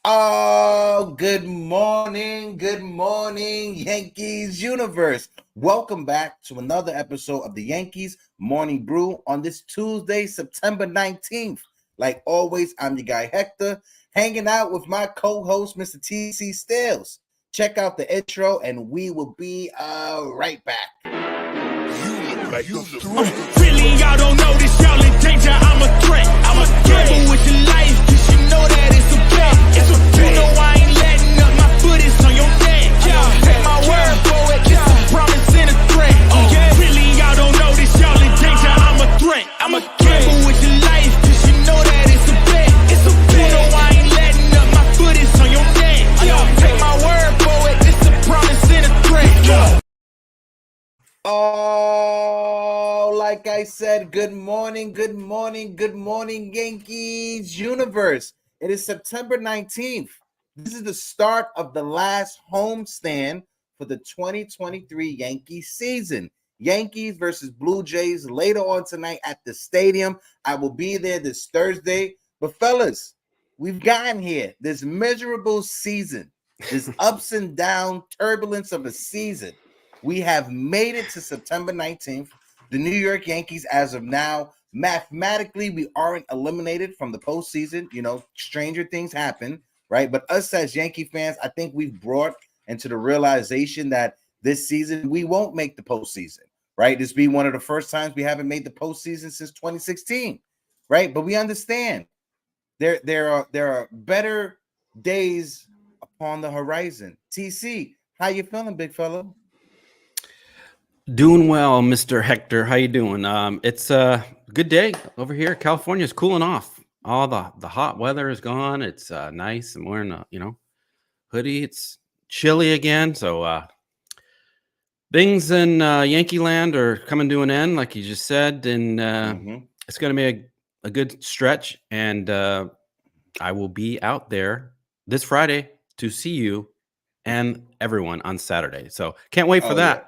Oh, good morning, Yankees universe. Welcome back to another episode of the Yankees Morning Brew on this Tuesday, September 19th. Like always, I'm your guy Hector, hanging out with my co-host, Mr. TC Stills. Check out the intro and we will be right back. Really, y'all don't know this, y'all in danger, I'm a threat. I'm a gamble with your life, cause you know that it's a bet. You know I ain't letting up, my foot is on your neck. Take my word for it, it's a promise and a threat. Really, y'all don't know this, y'all in danger, I'm a threat. I'm a gamble with your life, cause you know that it's a bet. You know I ain't letting up, my foot is on your neck. Take my word for it, it's a promise and a threat. Oh, like I said, good morning, Yankees universe. It is September 19th. This is the start of the last homestand for the 2023 Yankees season. Yankees versus Blue Jays later on tonight at the stadium. I will be there this Thursday. But fellas, we've gotten here. This miserable season, this ups and down turbulence of a season. We have made it to September 19th. The New York Yankees, as of now, mathematically, we aren't eliminated from the postseason. You know, stranger things happen, right? But us as Yankee fans, I think we've brought into the realization that this season we won't make the postseason, right? This be one of the first times we haven't made the postseason since 2016, right? But we understand there are better days upon the horizon. TC, how you feeling, big fella? Doing well, Mr. Hector. How you doing? It's a good day over here. California's cooling off. All the hot weather is gone. It's nice. I'm wearing a hoodie. It's chilly again. So things in Yankee land are coming to an end, like you just said, and it's going to be a good stretch. And I will be out there this Friday to see you and everyone on Saturday. So can't wait for that. Yeah.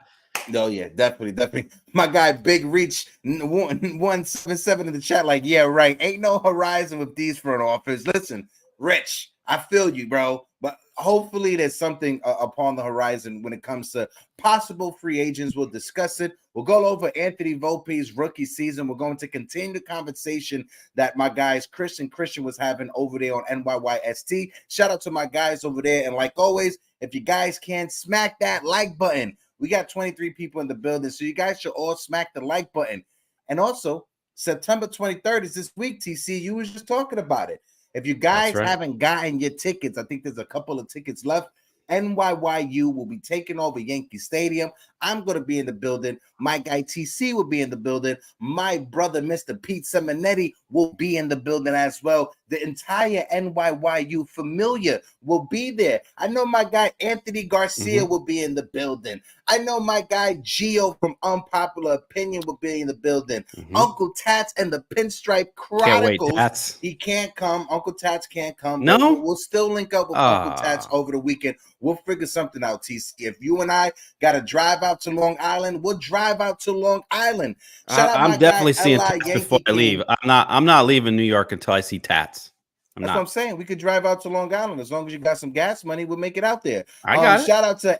Oh yeah, definitely. My guy Big Reach 177 in the chat, like, yeah, right. Ain't no horizon with these front office. Listen, Rich, I feel you, bro. But hopefully there's something upon the horizon when it comes to possible free agents. We'll discuss it. We'll go over Anthony Volpes' rookie season. We're going to continue the conversation that my guys Christian was having over there on NYYST. Shout out to my guys over there. And like always, if you guys can, smack that like button. We got 23 people in the building, so you guys should all smack the like button. And also, September 23rd is this week, TC. You was just talking about it. If you guys haven't gotten your tickets, I think there's a couple of tickets left. NYYU will be taking over Yankee Stadium. I'm going to be in the building. My guy TC will be in the building. My brother, Mr. Pete Simonetti, will be in the building as well. The entire NYYU familia will be there. I know my guy Anthony Garcia will be in the building. I know my guy Gio from Unpopular Opinion will be in the building. Uncle Tats and the Pinstripe Chronicles. Can't wait, he can't come. Uncle Tats can't come. No? We'll still link up with Uncle Tats over the weekend. We'll figure something out, TC. If you and I got to drive out to Long Island, we'll drive out to Long Island. I'm definitely seeing Tats before I leave. I'm not leaving New York until I see Tats. That's what I'm saying. We could drive out to Long Island as long as you got some gas money. We'll make it out there. I got it. Shout out to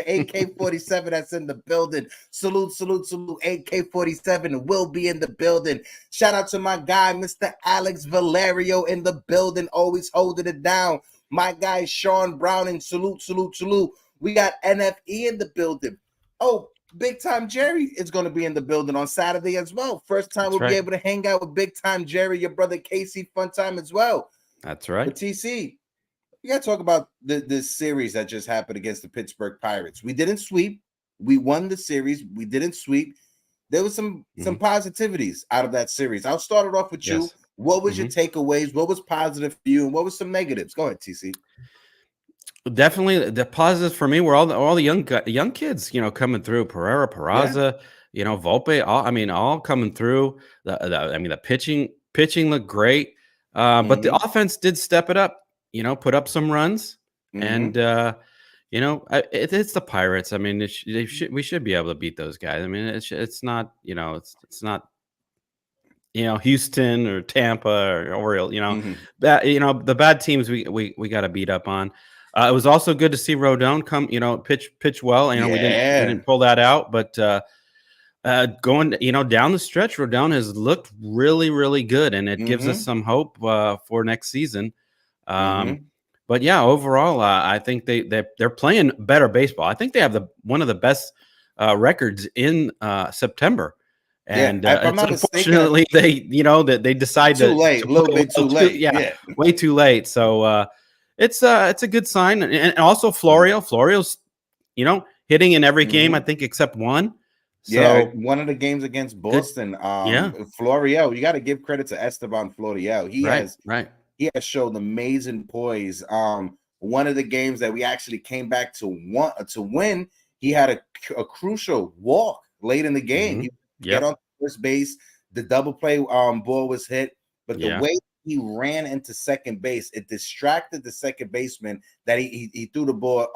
AK-47 that's in the building. Salute. AK-47 will be in the building. Shout out to my guy, Mr. Alex Valerio in the building, always holding it down. My guy Sean Browning, salute. We got NFE in the building. Oh, Big Time Jerry is going to be in the building on Saturday as well. First time we'll be able to hang out with Big Time Jerry, your brother Casey, fun time as well. That's right. But TC, we got to talk about this series that just happened against the Pittsburgh Pirates. We didn't sweep. We won the series. We didn't sweep. There was some positivities out of that series. I'll start it off with you. What was your takeaways? What was positive for you? And what was some negatives? Go ahead, TC. Definitely the positives for me were all the young kids, coming through. Pereira, Peraza, Volpe, all coming through. The pitching looked great, but the offense did step it up. Put up some runs, and it's the Pirates. I mean, we should be able to beat those guys. I mean, it's not it's not Houston or Tampa or Orioles. Mhm. The bad teams we got to beat up on. It was also good to see Rodon come, pitch well. We Yeah. didn't pull that out, but going, down the stretch, Rodon has looked really, really good, and it gives us Mhm. some hope for next season. Mhm. But yeah, overall, I think they're playing better baseball. I think they have one of the best records in September, Yeah. and If I'm it's not mistaken, unfortunately that they decide too to late. A little play bit too well late. yeah, Yeah. way too late. So it's a good sign, and also Mhm. Florio's hitting in every game, I Mhm. think, except one. Yeah, So one of the games against good, Boston, yeah, Florial, you got to give credit to Esteban Florial. right, He has showed amazing poise. One of the games that we actually came back to win, he had a crucial walk late in the game. hmm He get yep, on first base, the double play ball was hit, but the yeah, way he ran into second base, it distracted the second baseman that he threw the ball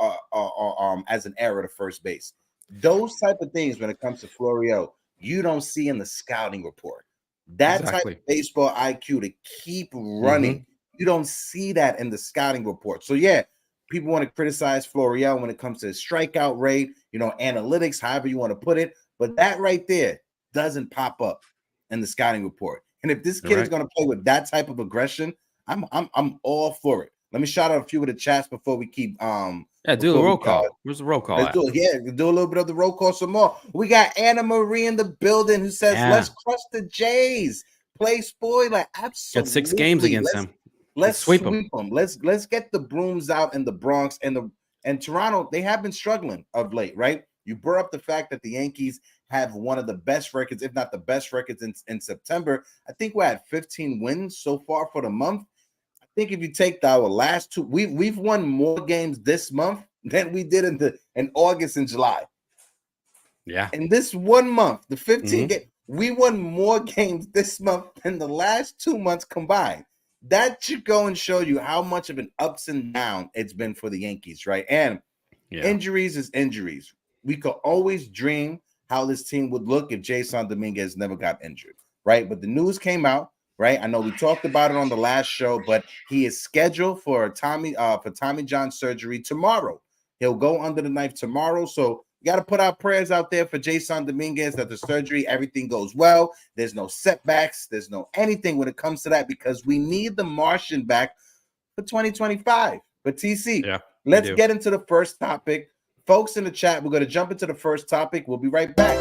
as an error to first base. Those type of things when it comes to Florio, you don't see in the scouting report. That type exactly. of baseball IQ to keep running, hmm you don't see that in the scouting report. So yeah, people want to criticize Florial when it comes to his strikeout rate, analytics, however you want to put it, but that right there doesn't pop up in the scouting report. And if this You're kid is right. going to play with that type of aggression, I'm all for it. Let me shout out a few of the chats before we keep Yeah, do the before we roll call. Where's the roll call let's at? do it. Yeah, do a little bit of the roll call some more. We got Anna Marie in the building who says, Yeah, "Let's crush the Jays, play spoiler." got 6 games Absolutely. against Let's them. Let's let's sweep them. sweep them. Let's get the brooms out in the Bronx and Toronto. They have been struggling of late, right? You brought up the fact that the Yankees have one of the best records, if not the best records in September. I think we're at 15 wins so far for the month. I think if you take our last two, we've won more games this month than we did in August and July. Yeah. In this 1 month, the 15 hmm game, we won more games this month than the last 2 months combined. That should go and show you how much of an ups and down it's been for the Yankees, right? And Yeah. injuries is injuries. We could always dream how this team would look if Jason Dominguez never got injured, right? But the news came out, right? I know we talked about it on the last show, but he is scheduled for Tommy John surgery tomorrow. He'll go under the knife tomorrow. So you got to put our prayers out there for Jason Dominguez that the surgery, everything goes well. There's no setbacks. There's no anything when it comes to that because we need the Martian back for 2025. But TC, Yeah. We let's do. get into the first topic. Folks in the chat, we're going to jump into the first topic. We'll be right back.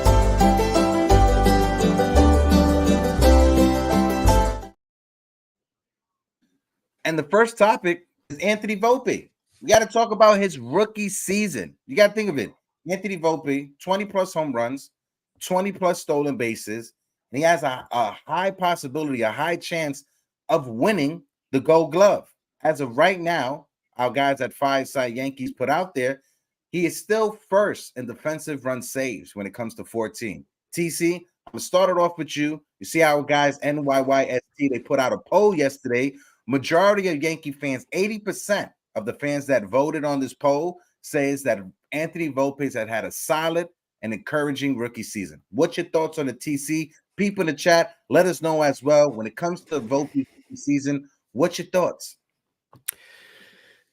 And the first topic is Anthony Volpe. We got to talk about his rookie season. You got to think of it. Anthony Volpe, 20 plus home runs, 20 plus stolen bases, and he has a high possibility, a high chance of winning the Gold Glove. As of right now, our guys at Five Side Yankees put out there, he is still first in defensive run saves when it comes to 14. TC, I'm going to start it off with you. You see our guys, NYYST, they put out a poll yesterday. Majority of Yankee fans, 80% of the fans that voted on this poll says that Anthony Volpes had a solid and encouraging rookie season. What's your thoughts on the TC? People in the chat, let us know as well. When it comes to Volpes season, what's your thoughts?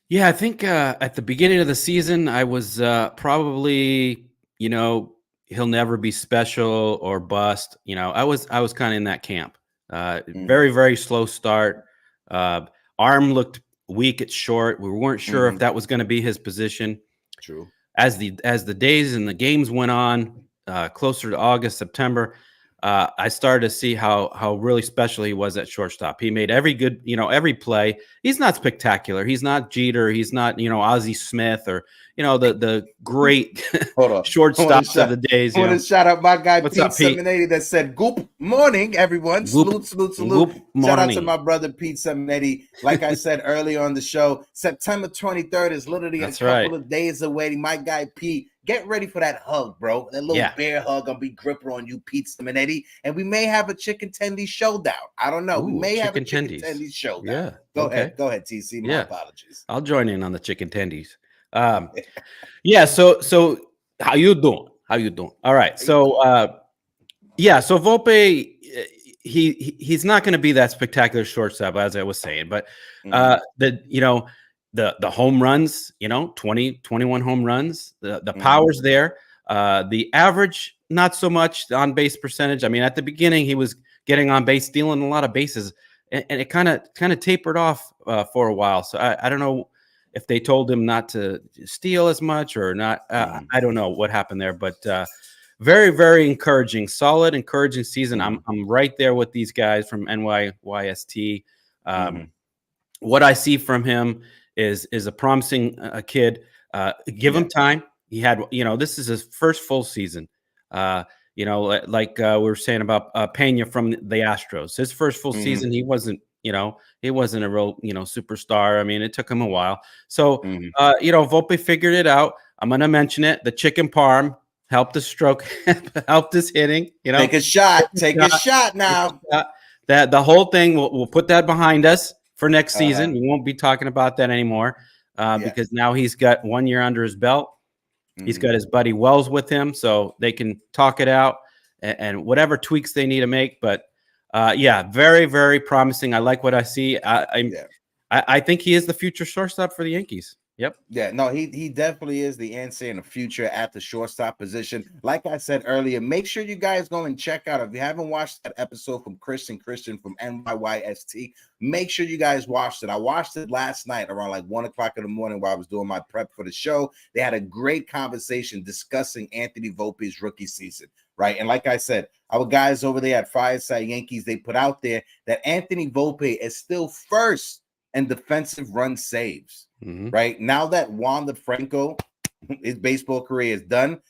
Yeah, I think at the beginning of the season, I was probably, he'll never be special or bust. I was kind of in that camp. Very, very slow start. Arm looked weak at short. We weren't sure if that was going to be his position. True. As the days and the games went on, closer to August, September, I started to see how really special he was at shortstop. He made every good, every play. He's not spectacular. He's not Jeter. He's not, Ozzie Smith or, the great shortstops of the days. I want to shout out my guy What's Pete up, Pete? Seminetti that said, "Good morning, everyone." Whoop, Salute. whoop, Shout out to morning. my brother Pete Seminetti. Like I said earlier on the show, September 23rd is literally That's a couple of days away. My guy Pete, get ready for that hug, bro. That little bear hug. I'll be gripper on you, Pete Seminetti. And we may have a chicken tendy showdown. I don't know. Ooh, we may have a chicken tendies. tendy showdown. Yeah. Go ahead, TC. My apologies. I'll join in on the chicken tendies. Yeah. So how you doing? All right. So so Volpe, he's not going to be that spectacular shortstop, as I was saying, but the home runs, 20, 21 home runs, the power's there. The average, not so much. The on base percentage. I mean, at the beginning, he was getting on base, stealing a lot of bases, and it kind of tapered off for a while. So I don't know if they told him not to steal as much or not. I don't know what happened there, but very, very encouraging, solid, encouraging season. I'm right there with these guys from NYYST. What I see from him is a promising kid. Give him time. He had, this is his first full season. We were saying about Pena from the Astros. His first full season, he wasn't a real, superstar. I mean, it took him a while. So, Volpe figured it out. I'm going to mention it. The chicken parm helped his stroke, helped his hitting. Take a shot. Take a shot now. That the whole thing, we'll put that behind us for next season. We won't be talking about that anymore because now he's got 1 year under his belt. He's got his buddy Wells with him, so they can talk it out and whatever tweaks they need to make. But very, very promising. I like what I see. I think he is the future shortstop for the Yankees. Yep. Yeah, no, he definitely is the answer in the future at the shortstop position. Like I said earlier, make sure you guys go and check out. If you haven't watched that episode from Christian from NYYST, make sure you guys watched it. I watched it last night around like 1 o'clock in the morning while I was doing my prep for the show. They had a great conversation discussing Anthony Volpe's rookie season, right? And like I said, our guys over there at Fireside Yankees, they put out there that Anthony Volpe is still first in defensive run saves. Right now that Wander Franco, his baseball career is done.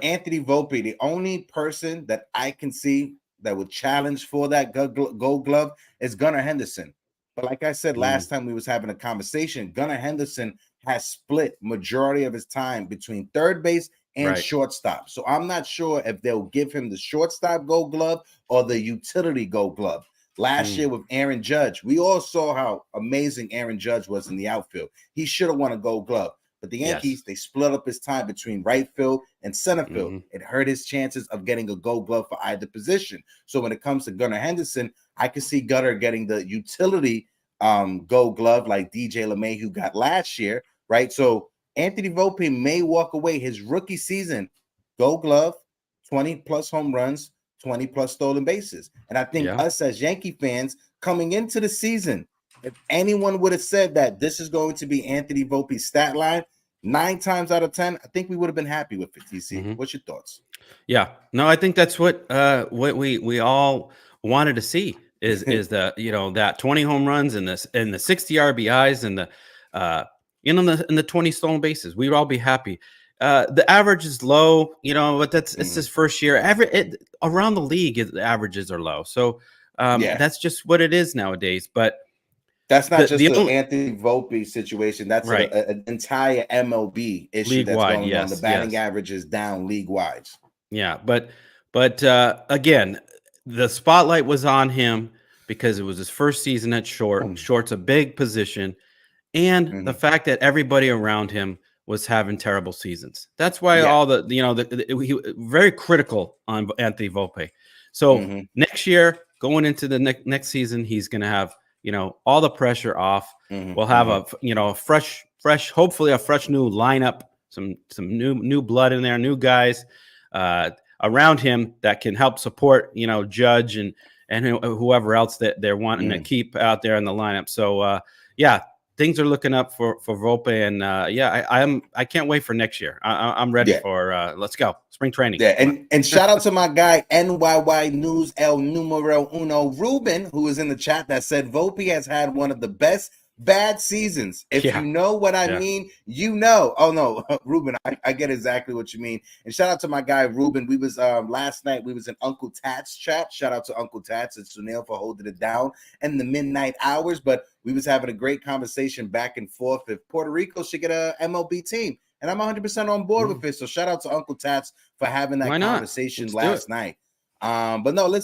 Anthony Volpe, the only person that I can see that would challenge for that Gold Glove is Gunnar Henderson. But like I said last time we was having a conversation, Gunnar Henderson has split majority of his time between third base and shortstop. So I'm not sure if they'll give him the shortstop Gold Glove or the utility Gold Glove. Last year with Aaron Judge, we all saw how amazing Aaron Judge was in the outfield. He should have won a Gold Glove. But the Yankees, they split up his time between right field and center field. It hurt his chances of getting a Gold Glove for either position. So when it comes to Gunnar Henderson, I can see Gunnar getting the utility Gold Glove like DJ LeMahieu got last year, right? So Anthony Volpe may walk away his rookie season, Gold Glove, 20+ home runs, 20+ stolen bases. And I think us as Yankee fans coming into the season, if anyone would have said that this is going to be Anthony Volpe's stat line, 9 times out of 10, I think we would have been happy with it. TC, what's your thoughts? Yeah, no, I think that's what we all wanted to see is the that 20 home runs and the 60 RBIs and the 20 stolen bases. We'd all be happy. The average is low, but it's his first year. Around the league, the averages are low. So that's just what it is nowadays. But that's not just the Anthony Volpe situation. That's an entire MLB issue league-wide, that's going on. The batting average is down league-wide. Yeah, but again, the spotlight was on him because it was his first season at short. Short's a big position, and the fact that everybody around him was having terrible seasons. That's why all he very critical on Anthony Volpe. So next year, going into the next season, he's going to have all the pressure off. We'll have a fresh, hopefully a fresh new lineup, some new blood in there, new guys around him that can help support Judge and whoever else that they're wanting to keep out there in the lineup. So things are looking up for Volpe, and I can't wait for next year. I'm ready for let's go spring training. And shout out to my guy NYY News El Numero Uno Ruben, who is in the chat, that said Volpe has had one of the best bad seasons. If you know what I mean, Oh no, Ruben, I get exactly what you mean. And shout out to my guy Ruben. We was last night we was in Uncle Tat's chat. Shout out to Uncle Tats and Sunil for holding it down in the midnight hours. But we was having a great conversation back and forth if Puerto Rico should get a MLB team. And I'm 100% on board with it. So shout out to Uncle Tats for having that conversation last night. But no,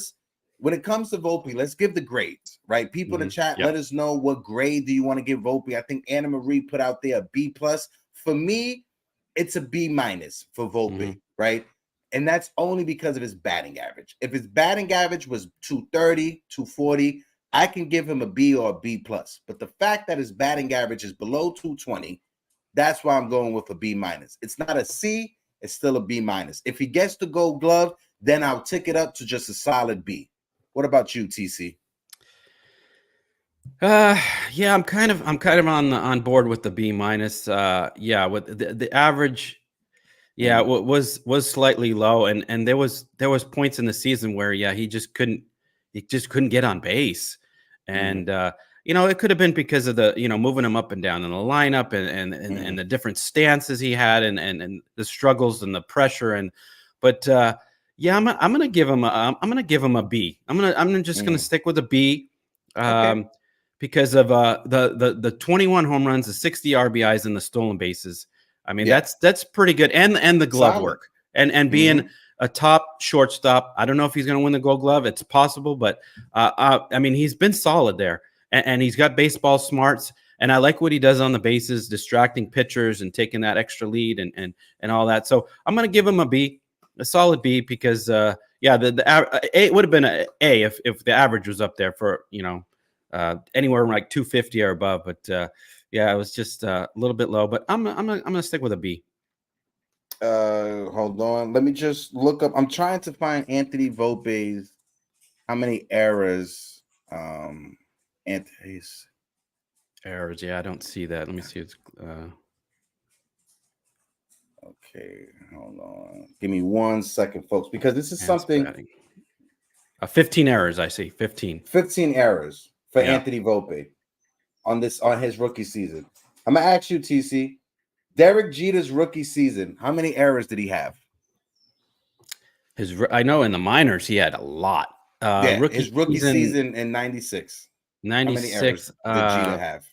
when it comes to Volpe, let's give the grades, right? People in the chat, let us know what grade do you want to give Volpe. I think Anna Marie put out there a B+. For me, it's a B- for Volpe, right? And that's only because of his batting average. If his batting average was 230, 240, I can give him a B or a B plus. But the fact that his batting average is below 220, that's why I'm going with a B minus. It's not a C, it's still a B minus. If he gets the Gold Glove, then I'll tick it up to just a solid B. What about you, TC? Yeah, I'm kind of on board with the B minus. Yeah, with the average. Yeah, was slightly low, and there was points in the season where he just couldn't get on base, and it could have been because of the moving him up and down in the lineup and the different stances he had and the struggles and the pressure but I'm gonna give him a B. I'm just gonna stick with a B, because of the 21 home runs, the 60 RBIs, and the stolen bases. I mean, that's pretty good. And the glove work and being a top shortstop. I don't know if he's going to win the Gold Glove. It's possible, but I mean, he's been solid there, and he's got baseball smarts. And I like what he does on the bases, distracting pitchers and taking that extra lead and all that. So I'm going to give him a B, a solid B, because the A would have been an A if the average was up there for anywhere like 250 or above, but. Yeah, it was just a little bit low, but I'm gonna stick with a B. Hold on. Let me just look up. I'm trying to find Anthony Volpes. How many errors? Anthony's errors. Yeah, I don't see that. Let me see. It's okay. Hold on. Give me 1 second, folks, because this is something. 15 errors. I see 15. 15 errors for Anthony Volpe on his rookie season. I'm gonna ask you, TC. Derek Jeter's rookie season, how many errors did he have? I know in the minors he had a lot. His rookie season in 96. 96. How many errors did Jeter have?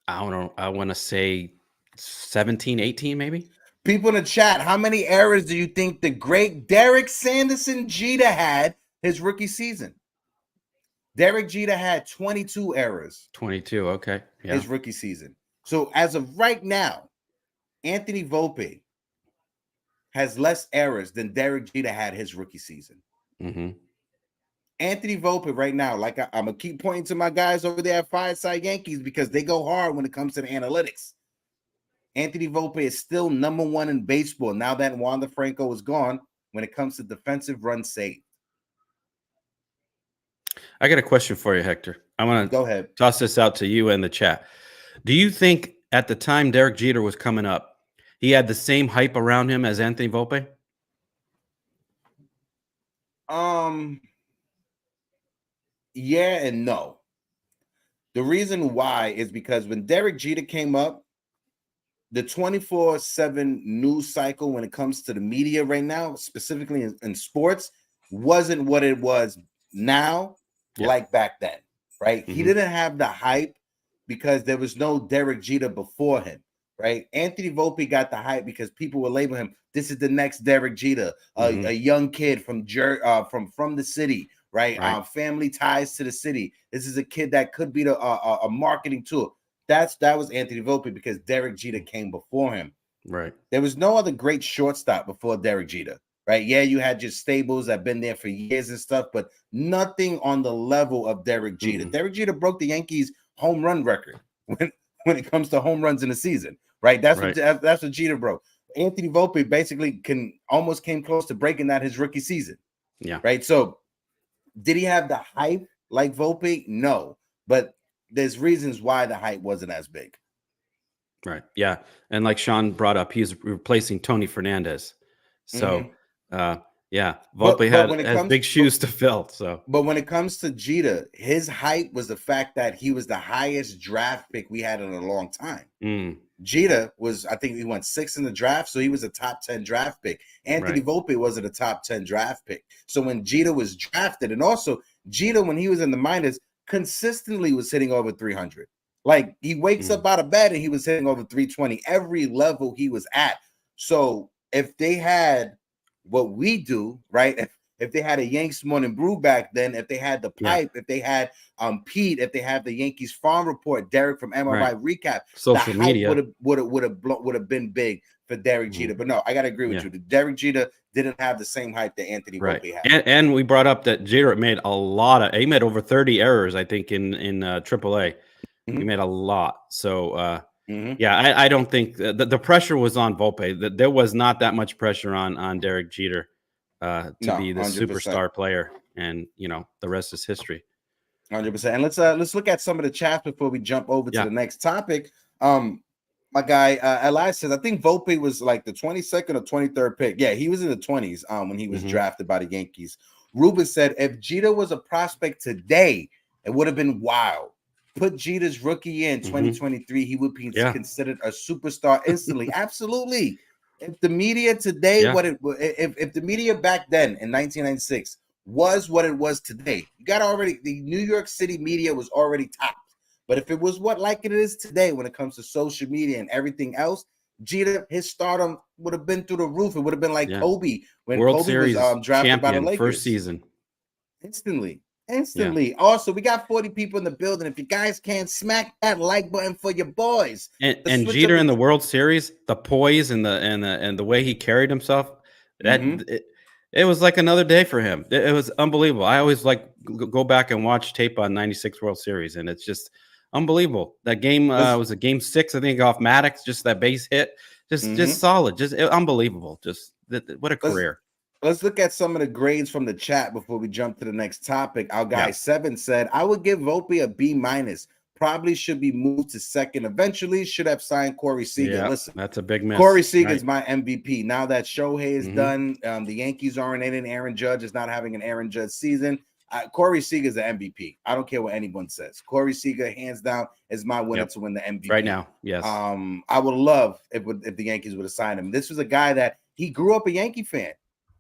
I want to say 17, 18 maybe. People in the chat, how many errors do you think the great Derek Sanderson Jeter had his rookie season? Derek Jeter had 22 errors. 22, okay. Yeah. His rookie season. So as of right now, Anthony Volpe has less errors than Derek Jeter had his rookie season. Anthony Volpe right now, like I'm going to keep pointing to my guys over there at Fireside Yankees because they go hard when it comes to the analytics. Anthony Volpe is still number one in baseball now that Wander Franco is gone when it comes to defensive runs saved. I got a question for you, Hector. I want to go ahead. Toss this out to you and the chat. Do you think at the time Derek Jeter was coming up, he had the same hype around him as Anthony Volpe? Yeah and no. The reason why is because when Derek Jeter came up, the 24/7 news cycle when it comes to the media right now, specifically in sports, wasn't what it was now, like back then, right? He didn't have the hype because there was no Derek Jeter before him, right? Anthony Volpe got the hype because people were labeling him, this is the next Derek Jeter, a young kid from the city, right? Family ties to the city. This is a kid that could be a marketing tool. That was Anthony Volpe because Derek Jeter came before him. Right. There was no other great shortstop before Derek Jeter. Right. Yeah, you had your stables that have been there for years and stuff, but nothing on the level of Derek Jeter. Derek Jeter broke the Yankees home run record when it comes to home runs in a season. Right. That's what Jeter broke. Anthony Volpe basically almost came close to breaking that his rookie season. Yeah. Right. So did he have the hype like Volpe? No, but there's reasons why the hype wasn't as big. Right. Yeah. And like Sean brought up, he's replacing Tony Fernandez. So Volpe has big shoes to fill. So, but when it comes to Jeter, his hype was the fact that he was the highest draft pick we had in a long time. Jeter was, I think he went 6th in the draft, so he was a top 10 draft pick. Anthony Volpe wasn't a top 10 draft pick. So when Jeter was drafted, and also Jeter, when he was in the minors, consistently was hitting over 300. Like he wakes up out of bed and he was hitting over 320 every level he was at. So if they had what we do, right? if they had a Yankees Morning Brew back then, if they had the Yeah. pipe, if they had Pete, if they had the Yankees Farm Report, Derek from MRI Recap, social the hype media would have been big for Derek Jeter. But no, I gotta agree with you. Derek Jeter didn't have the same hype that Anthony Volpe had. And we brought up that Jeter made a lot of he made over 30 errors, I think, in AAA. He made a lot. So yeah, I don't think the pressure was on Volpe. There was not that much pressure on Derek Jeter to be the 100%. superstar player, and the rest is history. 100%. And let's look at some of the chats before we jump over to the next topic. My guy Elias says, I think Volpe was like the 22nd or 23rd pick. Yeah, he was in the 20s when he was drafted by the Yankees. Ruben said, if Jeter was a prospect today, it would have been wild. Put Jeter's rookie year in 2023, he would be considered a superstar instantly. Absolutely. If the media today, if the media back then in 1996 was what it was today, you got already, the New York City media was already topped. But if it was like it is today when it comes to social media and everything else, Jeter, his stardom would have been through the roof. It would have been like Kobe when World Kobe Series was drafted by the Lakers. First season. Instantly. Also, we got 40 people in the building. If you guys can't smack that like button for your boys. And Jeter in the World Series, the poise and the way he carried himself, it was like another day for him. It was unbelievable. I always go back and watch tape on 96 World Series, and it's just unbelievable. That game was a game 6, I think, off Maddox, just that base hit. Just solid, unbelievable. What a career. Let's look at some of the grades from the chat before we jump to the next topic. Our guy 7 said, I would give Volpe a B-. Probably should be moved to second. Eventually should have signed Corey Seager. Yeah, listen, that's a big miss. Corey Seager is my MVP. Now that Shohei is done, the Yankees aren't in it. Aaron Judge is not having an Aaron Judge season. Corey Seager is the MVP. I don't care what anyone says. Corey Seager, hands down, is my winner to win the MVP right now. Yes. I would love if the Yankees would have signed him. This was a guy that he grew up a Yankee fan.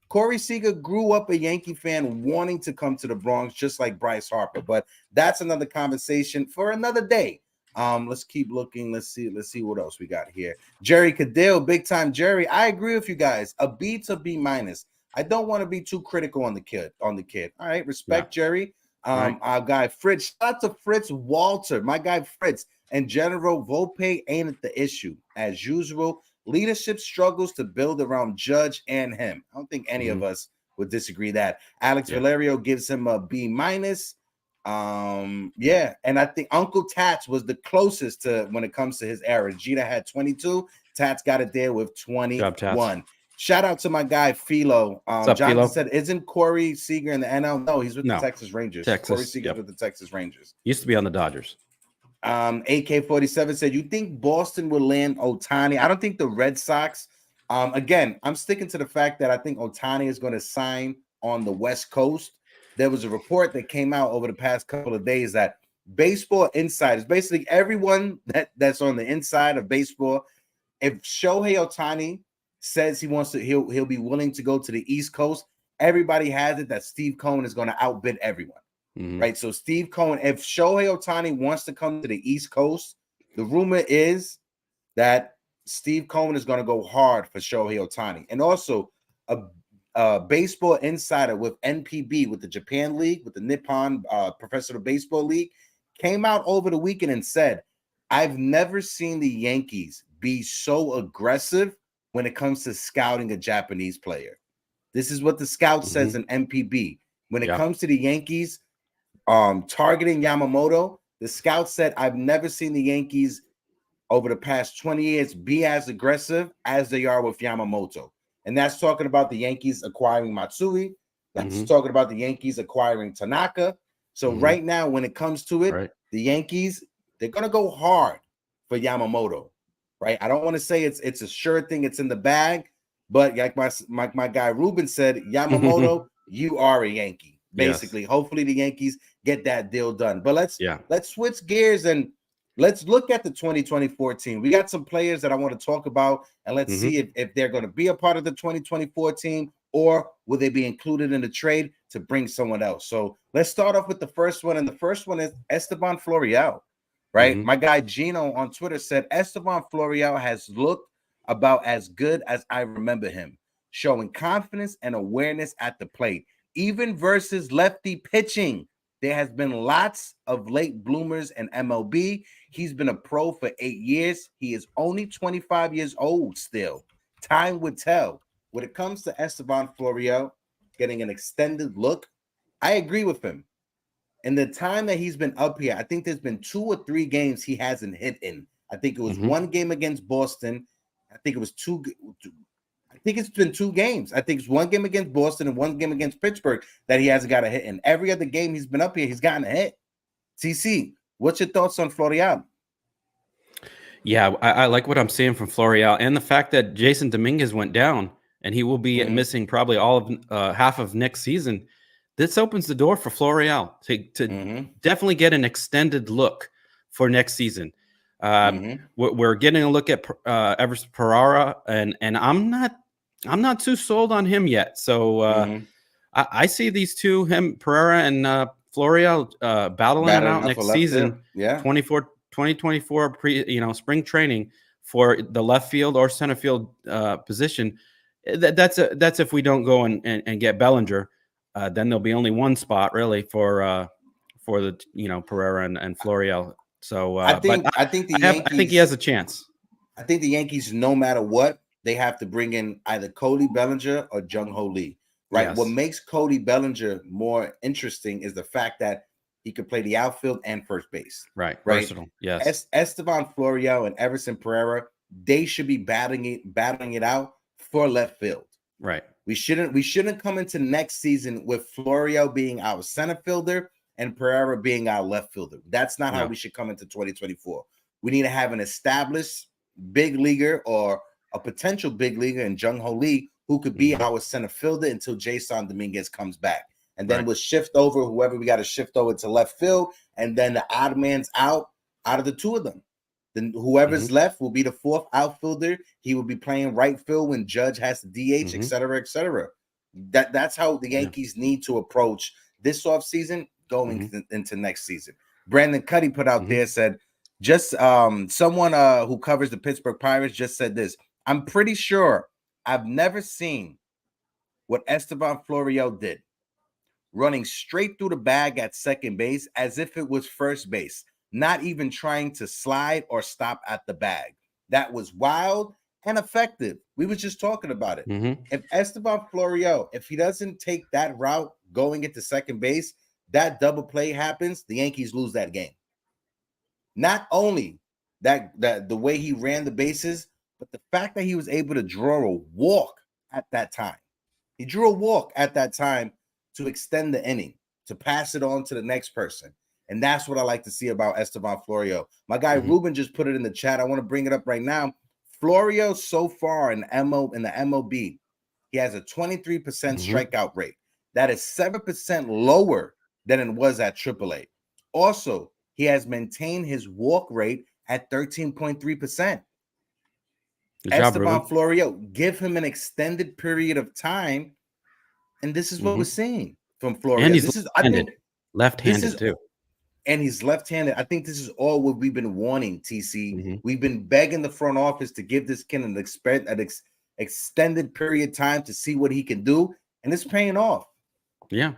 Corey Seager grew up a Yankee fan wanting to come to the Bronx, just like Bryce Harper. But that's another conversation for another day. Let's keep looking. Let's see what else we got here. Jerry Cadell, big time Jerry. I agree with you guys. A B to B-. I don't want to be too critical on the kid. All right, respect Jerry. Our guy Fritz. Shout out to Fritz Walter, my guy Fritz. In general, Volpe ain't the issue. As usual, leadership struggles to build around Judge and him. I don't think any of us would disagree that. Alex Valerio gives him a B-. And I think Uncle Tats was the closest to when it comes to his era. Jeter had 22. Tats got it there with 21. Shout out to my guy Philo. Jonathan Philo? said, isn't Corey Seager in the NL? No, he's with the Texas Rangers. Corey Seager's with the Texas Rangers. Used to be on the Dodgers. AK-47 said, you think Boston will land Ohtani? I don't think the Red Sox. Again, I'm sticking to the fact that I think Ohtani is going to sign on the West Coast. There was a report that came out over the past couple of days that baseball insiders, basically everyone that's on the inside of baseball, if Shohei Ohtani says he'll be willing to go to the East Coast, everybody has it that Steve Cohen is going to outbid everyone. Right. So Steve Cohen, if Shohei Ohtani wants to come to the East Coast, the rumor is that Steve Cohen is going to go hard for Shohei Ohtani. And also a baseball insider with NPB, with the Japan League, with the Nippon Professional Baseball League, came out over the weekend and said, I've never seen the Yankees be so aggressive when it comes to scouting a Japanese player. This is what the scout says in NPB. When it comes to the Yankees, targeting Yamamoto, the scout said, I've never seen the Yankees over the past 20 years be as aggressive as they are with Yamamoto. And that's talking about the Yankees acquiring Matsui. That's talking about the Yankees acquiring Tanaka. So right now, when it comes to it, the Yankees, they're going to go hard for Yamamoto, right? I don't want to say it's a sure thing, it's in the bag, but like my guy Ruben said, Yamamoto, you are a Yankee. Basically, hopefully the Yankees get that deal done. But let's switch gears and let's look at the 2024 team. We got some players that I want to talk about, and let's see if they're going to be a part of the 2024 team, or will they be included in the trade to bring someone else. So let's start off with the first one, and the first one is Esteban Florial, right? My guy Gino on Twitter said Esteban Florial has looked about as good as I remember him, showing confidence and awareness at the plate. even versus lefty pitching. There has been lots of late bloomers in MLB. He's been a pro for 8 years. He is only 25 years old still. Time would tell. When it comes to Esteban Florial getting an extended look, I agree with him. In the time that he's been up here, I think there's been 2 or 3 games he hasn't hit in. I think it was one game against Boston. I think it was two. I think it's been 2 games. I think it's 1 game against Boston and 1 game against Pittsburgh that he hasn't got a hit in. Every other game he's been up here, he's gotten a hit. TC, what's your thoughts on Florial? Yeah, I like what I'm seeing from Florial, and the fact that Jason Dominguez went down and he will be missing probably all of half of next season. This opens the door for Florial to definitely get an extended look for next season. We're getting a look at Everson Pereira, and I'm not too sold on him yet. So I see these two, Pereira and Florial, battling it out next season. Yeah, 2024 spring training for the left field or center field position. That's if we don't go and get Bellinger. Then there'll be only one spot really for the Pereira and Florial. So I think he has a chance. I think the Yankees, no matter what, they have to bring in either Cody Bellinger or Jung Ho Lee. Right. Yes. What makes Cody Bellinger more interesting is the fact that he could play the outfield and first base. Right. Versatile. Yes. Esteban Florial and Everson Pereira, they should be battling it out for left field. Right. We shouldn't come into next season with Florial being our center fielder and Pereira being our left fielder. That's not how we should come into 2024. We need to have an established big leaguer or a potential big leaguer in Jung Ho Lee who could be our center fielder until Jason Dominguez comes back. And then we'll shift over whoever we got to shift over to left field. And then the odd man's out of the 2 of them. Then whoever's left will be the 4th outfielder. He will be playing right field when Judge has to DH, et cetera, et cetera. That's how the Yankees need to approach this offseason going into next season. Brandon Cuddy put out there, said, just someone who covers the Pittsburgh Pirates just said this. I'm pretty sure I've never seen what Esteban Florial did, running straight through the bag at second base as if it was first base, not even trying to slide or stop at the bag. That was wild and effective. We were just talking about it. If Esteban Florial, if he doesn't take that route going into second base, that double play happens, the Yankees lose that game. Not only that the way he ran the bases, but the fact that he was able to draw a walk at that time. He drew a walk at that time to extend the inning, to pass it on to the next person. And that's what I like to see about Esteban Florial. My guy Ruben just put it in the chat. I want to bring it up right now. Florial so far in the MLB, he has a 23% strikeout rate. That is 7% lower than it was at AAA. Also, he has maintained his walk rate at 13.3%. Esteban Florial, give him an extended period of time, and this is what we're seeing from Florial. And he's left-handed too. And he's left-handed. I think this is all what we've been wanting, TC. We've been begging the front office to give this kid an extended period of time to see what he can do, and it's paying off. Yeah.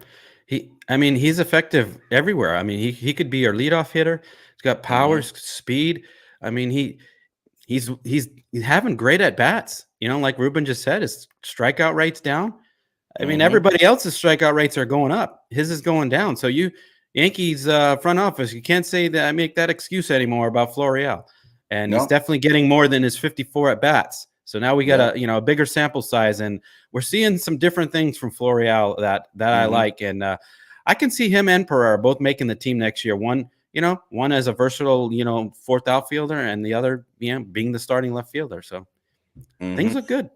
He's effective everywhere. I mean, he could be our leadoff hitter. He's got power, speed. I mean, he's having great at bats. Like Ruben just said, his strikeout rate's down. I mean, everybody else's strikeout rates are going up. His is going down. So Yankees front office, you can't say that I make that excuse anymore about Florial. And he's definitely getting more than his 54 at bats. So now we got a bigger sample size, and we're seeing some different things from Florial that I like. And I can see him and Pereira both making the team next year. One as a versatile, 4th outfielder, and the other, being the starting left fielder. So things look good.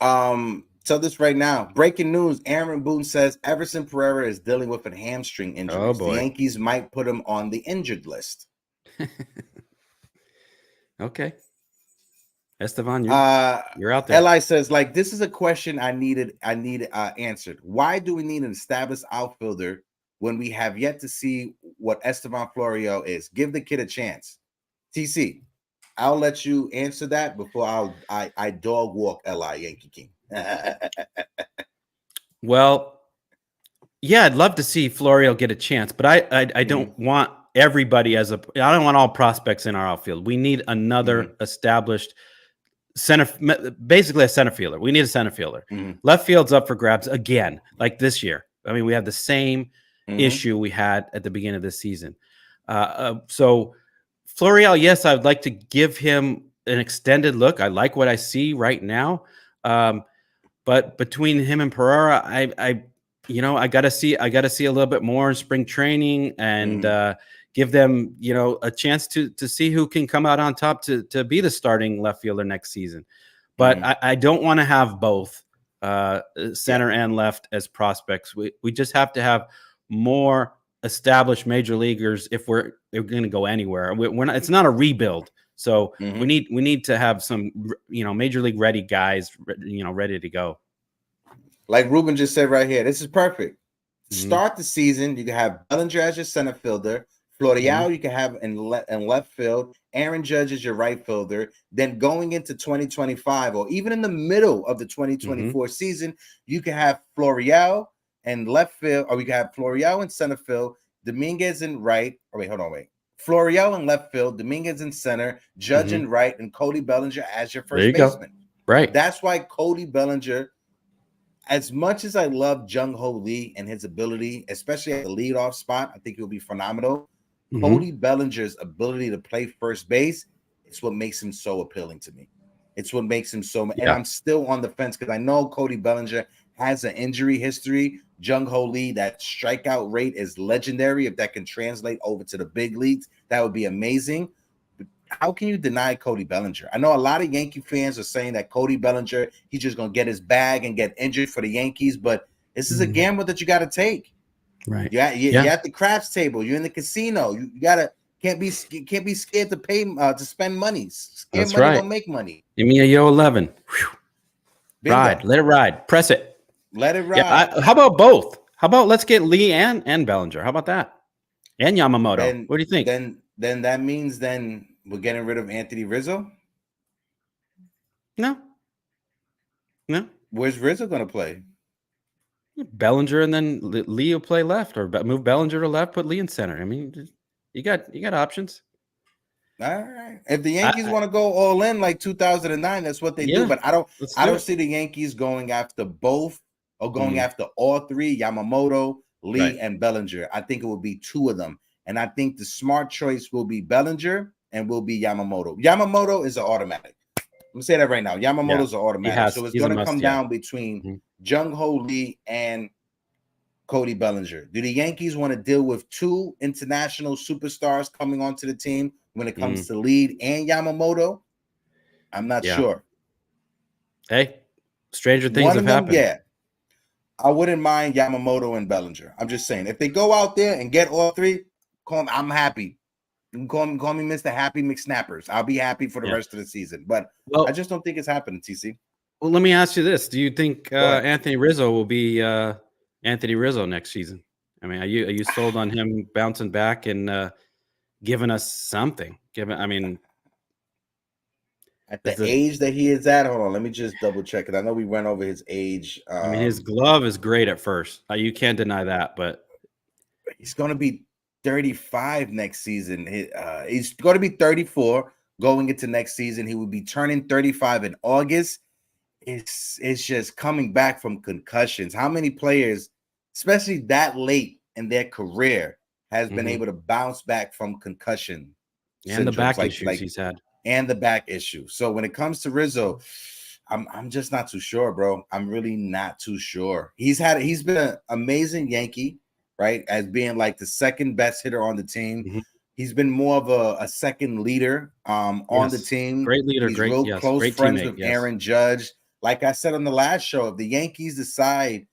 Tell this right now. Breaking news. Aaron Boone says Everson Pereira is dealing with a hamstring injury. Oh, boy. The Yankees might put him on the injured list. Okay. Esteban, you're out there. Eli says, this is a question I needed answered. Why do we need an established outfielder when we have yet to see what Esteban Florial is? Give the kid a chance. TC, I'll let you answer that before I dog walk Eli Yankee King. Well, Yeah, I'd love to see Florio get a chance, but I don't want everybody I don't want all prospects in our outfield. We need another established basically a center fielder. We need a center fielder. Left field's up for grabs again, like this year. I mean, we have the same issue we had at the beginning of this season. So Florial, yes, I would like to give him an extended look. I like what I see right now. But between him and Pereira, I gotta see a little bit more in spring training and give them, a chance to see who can come out on top to be the starting left fielder next season. But I don't want to have both center and left as prospects. We just have to have more established major leaguers if we're going to go anywhere. We're not. It's not a rebuild. So we need to have some, major league ready guys, ready to go. Like Ruben just said right here, this is perfect. Start the season, you can have Bellinger as your center fielder, Florial you can have in left field, Aaron Judge is your right fielder. Then going into 2025 or even in the middle of the 2024 season, you can have Florial and left field, or we can have Florial in center field, Dominguez in right. Oh, wait. Florial in left field, Dominguez in center, Judge in right, and Cody Bellinger as your first baseman. Right. That's why Cody Bellinger, as much as I love Jung Ho Lee and his ability, especially at the leadoff spot, I think he'll be phenomenal. Cody Bellinger's ability to play first base is what makes him so appealing to me. It's what makes him so. And I'm still on the fence because I know Cody Bellinger has an injury history. Jung Ho Lee, that strikeout rate is legendary. If that can translate over to the big leagues, that would be amazing. But how can you deny Cody Bellinger? I know a lot of Yankee fans are saying that Cody Bellinger, he's just going to get his bag and get injured for the Yankees, but this is a gamble that you got to take. Right. You're at the craps table. You're in the casino. You can't be scared to pay to spend money. Scared money don't make money. Give me a Yo 11. Ride. Let it ride. Press it. Let it ride. Yeah, how about both? How about let's get Lee and Bellinger? How about that? And Yamamoto. What do you think? Then that means we're getting rid of Anthony Rizzo? No. Where's Rizzo going to play? Bellinger, and then Lee will play left, or move Bellinger to left, put Lee in center. I mean, you got options. All right. If the Yankees want to go all in like 2009, that's what they do. But I don't see the Yankees going after both or going after all three: Yamamoto, Lee, and Bellinger. I think it will be two of them, and I think the smart choice will be Bellinger and will be Yamamoto. Yamamoto is an automatic. I'm gonna say that right now. Yamamoto's an automatic, so it's going to come down between Jung Ho Lee and Cody Bellinger. Do the Yankees want to deal with two international superstars coming onto the team when it comes to Lee and Yamamoto? I'm not sure. Hey, stranger things have happened. Yeah, I wouldn't mind Yamamoto and Bellinger. I'm just saying, if they go out there and get all three, I'm happy. You can call me Mr. Happy McSnappers. I'll be happy for the rest of the season. But I just don't think it's happening, TC. Well, let me ask you this. Do you think Anthony Rizzo will be Anthony Rizzo next season? I mean, are you sold on him bouncing back and giving us something? At the age that he is at, hold on, let me just double check it. I know we went over his age. His glove is great at first. You can't deny that, but he's going to be 35 next season. He's going to be 34 going into next season. He will be turning 35 in August. It's just coming back from concussions. How many players, especially that late in their career, has been able to bounce back from concussion and the back issues he's had, and the back issue? So when it comes to Rizzo, I'm just not too sure, bro. I'm really not too sure. He's been an amazing Yankee, right? As being like the second best hitter on the team. He's been more of a second leader on the team. Great leader, He's great close friends with Aaron Judge. Like I said on the last show, if the Yankees decide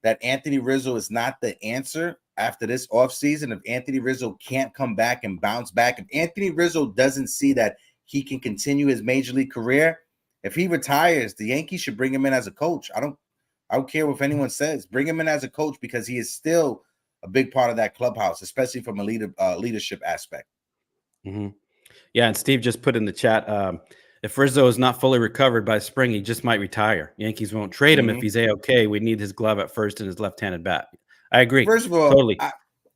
that Anthony Rizzo is not the answer after this offseason, if Anthony Rizzo can't come back and bounce back, if Anthony Rizzo doesn't see that he can continue his major league career, if he retires, the Yankees should bring him in as a coach. I don't care what anyone says. Bring him in as a coach because he is still a big part of that clubhouse, especially from a leadership aspect. Yeah, and Steve just put in the chat, if Rizzo is not fully recovered by spring, he just might retire. Yankees won't trade him if he's A-OK. We need his glove at first and his left-handed bat. I agree. First of all, Totally.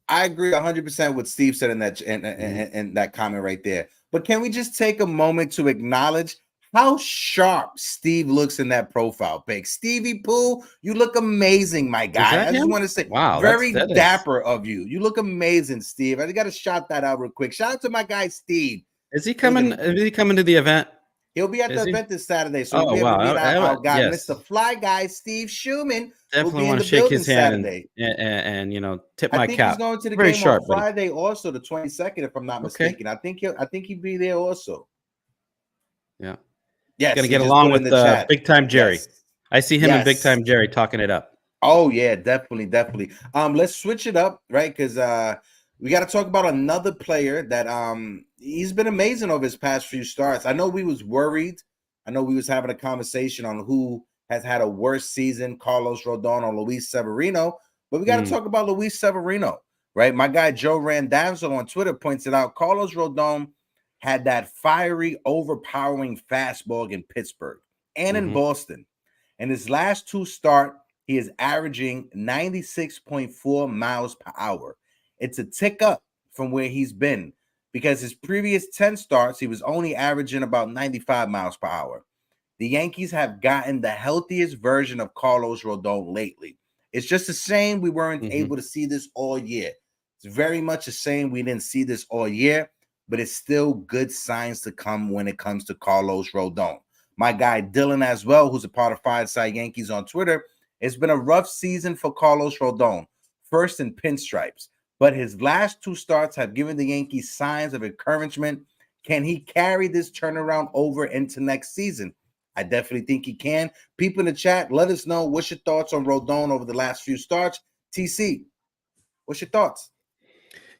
I agree 100% with Steve said in that in that comment right there. But can we just take a moment to acknowledge how sharp Steve looks in that profile pic? Stevie Pooh, you look amazing, my Is guy. that I just him? want to say, Wow, very that is. dapper of you. You look amazing, Steve. I got to shout that out real quick. Shout out to my guy Steve. Is he coming? Is he coming to the event? He'll be at Is the he? event this Saturday, so we'll Oh be able to wow! meet our guy, Yes, Mr. Fly Guy, Steve Schumann. Will definitely be in want the to shake building his hand Saturday. and you know, tip I my think he's cap. going to the Very game on sharp, buddy. Friday, also the 22nd, if I'm not Okay. mistaken. I think he'll be there also. Yeah. Yes, Gonna he get just along put in with the chat. Big Time Jerry. Yes, I see him and Big Time Jerry talking it up. Oh yeah, definitely. Let's switch it up, right? Because we got to talk about another player that he's been amazing over his past few starts. I know we was worried. I know we was having a conversation on who has had a worse season, Carlos Rodon or Luis Severino. But we got to talk about Luis Severino, right? My guy Joe Randazzo on Twitter points it out. Carlos Rodon had that fiery, overpowering fastball against Pittsburgh and in Boston. In his last two starts, he is averaging 96.4 miles per hour. It's a tick up from where he's been because his previous 10 starts, he was only averaging about 95 miles per hour. The Yankees have gotten the healthiest version of Carlos Rodon lately. It's just a shame we weren't able to see this all year. It's very much a shame we didn't see this all year, but it's still good signs to come when it comes to Carlos Rodon. My guy Dylan as well, who's a part of Fireside Yankees on Twitter, it's been a rough season for Carlos Rodon, first in pinstripes, but his last two starts have given the Yankees signs of encouragement. Can he carry this turnaround over into next season? I definitely think he can. People in the chat, let us know what's your thoughts on Rodon over the last few starts. TC, what's your thoughts?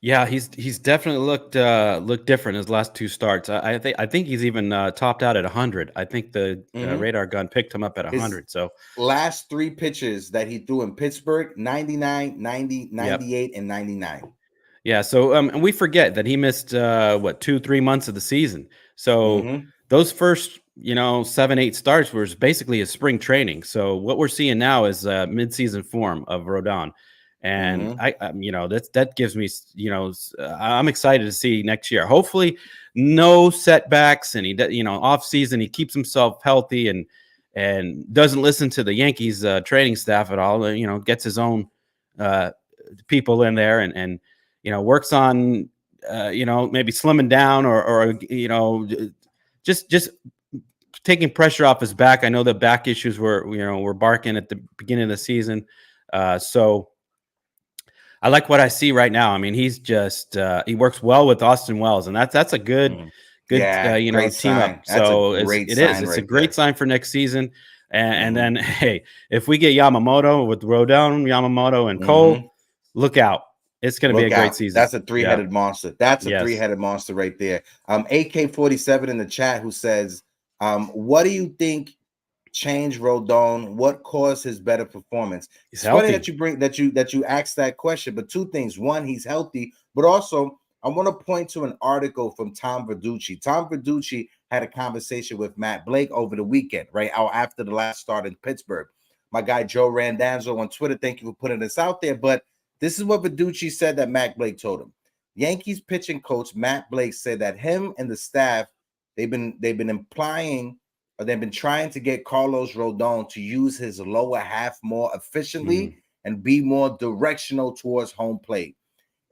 Yeah, he's definitely looked different his last two starts. I think he's even topped out at 100. I think the radar gun picked him up at 100. So last three pitches that he threw in Pittsburgh, 99, 90, 98, and 99. Yeah, so and we forget that he missed 2-3 months of the season. So those first 7-8 starts was basically a spring training. So what we're seeing now is mid-season form of Rodon. And I that gives me, I'm excited to see next year. Hopefully no setbacks, and he off season, he keeps himself healthy and doesn't listen to the Yankees training staff at all. Gets his own people in there and works on maybe slimming down or just taking pressure off his back. I know the back issues were barking at the beginning of the season. So I like what I see right now. I mean, he's just he works well with Austin Wells, and that's a good team sign. up. So it's a great sign for next season. And then hey, if we get Yamamoto with Rodon, Yamamoto, and Cole, look out. It's going to be a great season. That's a three-headed monster. That's a three-headed monster right there. AK47 in the chat who says, what do you think changed Rodon? What caused his better performance? It's funny that you asked that question, but two things. One, he's healthy, but also I want to point to an article from Tom Verducci. Tom Verducci had a conversation with Matt Blake over the weekend, right after the last start in Pittsburgh. My guy Joe Randazzo on Twitter, thank you for putting this out there, but this is what Verducci said that Matt Blake told him. Yankees pitching coach Matt Blake said that him and the staff, they've been implying, or they've been trying to get Carlos Rodon to use his lower half more efficiently and be more directional towards home plate.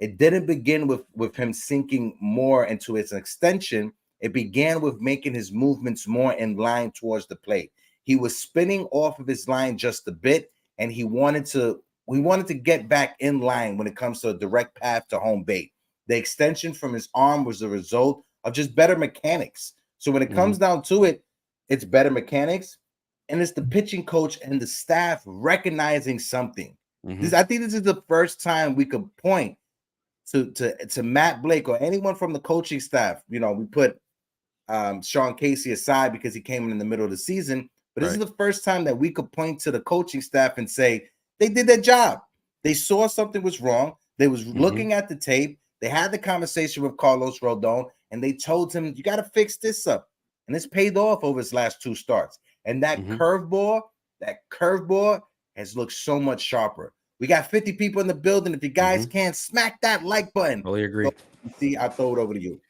It didn't begin with him sinking more into his extension. It began with making his movements more in line towards the plate. He was spinning off of his line just a bit, and we wanted to get back in line when it comes to a direct path to home bait. The extension from his arm was the result of just better mechanics. So when it comes down to it, it's better mechanics, and it's the pitching coach and the staff recognizing something. I think this is the first time we could point to Matt Blake or anyone from the coaching staff. We put Sean Casey aside because he came in the middle of the season, but this is the first time that we could point to the coaching staff and say they did their job. They saw something was wrong. They was looking at the tape. They had the conversation with Carlos Rodon, and they told him, you got to fix this up. And it's paid off over his last two starts. And that curveball has looked so much sharper. We got 50 people in the building. If you guys can't smack that like button. Totally agree. See, I'll throw it over to you.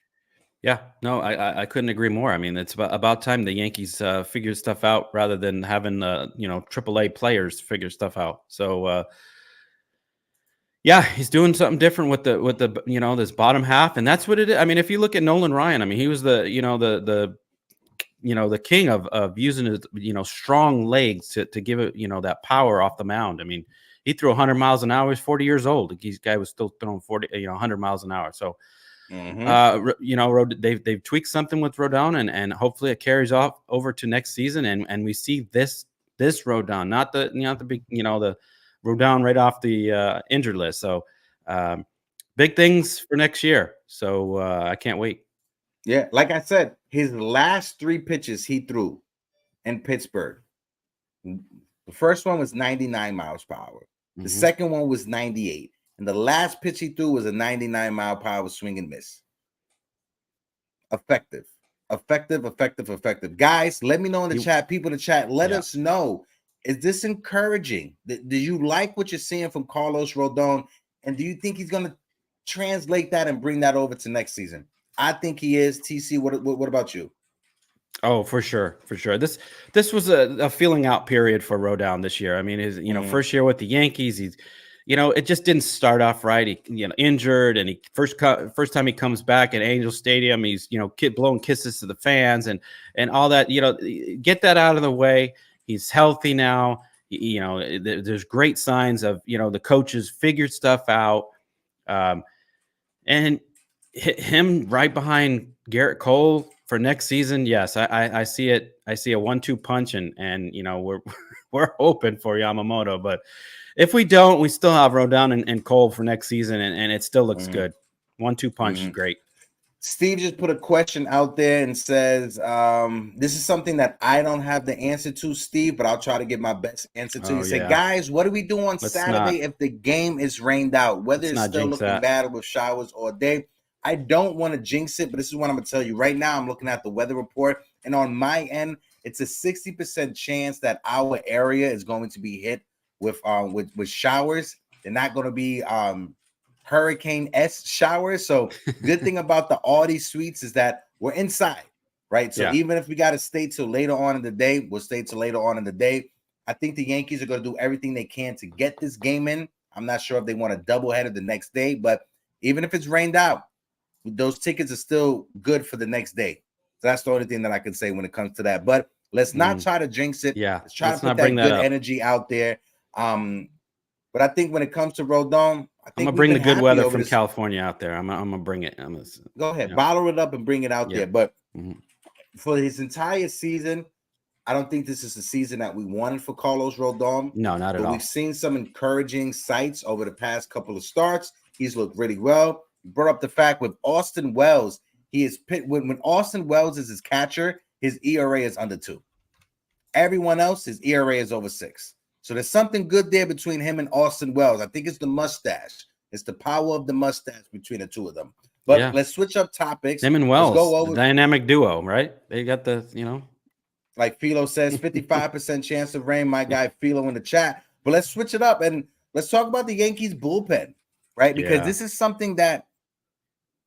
Yeah, no, I couldn't agree more. I mean, it's about time the Yankees figure stuff out rather than having AAA players figure stuff out. So yeah, he's doing something different with the this bottom half, and that's what it is. I mean, if you look at Nolan Ryan, I mean, he was the king of using his strong legs to give it that power off the mound. I mean, he threw 100 miles an hour. He's 40 years old. This guy was still throwing 100 miles an hour. So. They've tweaked something with Rodon, and hopefully it carries off over to next season, and we see this Rodon, not the the Rodon right off the injured list. So big things for next year. So I can't wait. Yeah, like I said, his last 3 pitches he threw in Pittsburgh. The first one was 99 miles per hour. The second one was 98. And the last pitch he threw was a 99 mile per hour swing and miss. Effective. Guys, let me know in the chat. People in the chat, let us know. Is this encouraging? Do you like what you're seeing from Carlos Rodon? And do you think he's going to translate that and bring that over to next season? I think he is. TC, what about you? Oh, for sure. This was a feeling out period for Rodon this year. I mean, his first year with the Yankees, he's it just didn't start off right. He injured, and he first time he comes back at Angel Stadium, he's blowing kisses to the fans and all that. Get that out of the way. He's healthy now. There's great signs of the coaches figured stuff out, and him right behind Garrett Cole for next season. Yes, I see it. I see a 1-2 punch, and we're hoping for Yamamoto, but. If we don't, we still have Rodon and Cole for next season, and it still looks good. 1-2 punch is great. Steve just put a question out there and says, this is something that I don't have the answer to, Steve, but I'll try to get my best answer to. He said, guys, what do we do on Saturday if the game is rained out? Whether it's still looking bad with showers all day. I don't want to jinx it, but this is what I'm going to tell you. Right now, I'm looking at the weather report, and on my end, it's a 60% chance that our area is going to be hit with showers. They're not going to be hurricane-esque showers. So good thing about the Audi suites is that we're inside, right? So even if we got to stay till later on in the day, we'll stay till later on in the day. I think the Yankees are going to do everything they can to get this game in. I'm not sure if they want a doubleheader the next day, but even if it's rained out, those tickets are still good for the next day. So that's the only thing that I can say when it comes to that. But let's not try to jinx it. Yeah, let's try to put that good energy out there. But I think when it comes to Rodon, I think I'm gonna bring the good weather from California out there. I'm gonna bring it. Go ahead, bottle it up and bring it out there. But for his entire season, I don't think this is the season that we wanted for Carlos Rodon. No, not at all. We've seen some encouraging sights over the past couple of starts. He's looked really well. He brought up the fact with Austin Wells, he is when Austin Wells is his catcher, his ERA is under 2. Everyone else, his ERA is over 6. So there's something good there between him and Austin Wells. I think it's the mustache. It's the power of the mustache between the two of them. But let's switch up topics. Him and Wells, go over the dynamic duo, right? They got the, like Philo says, 55% chance of rain. My guy Philo in the chat. But let's switch it up and let's talk about the Yankees bullpen, right? Because this is something that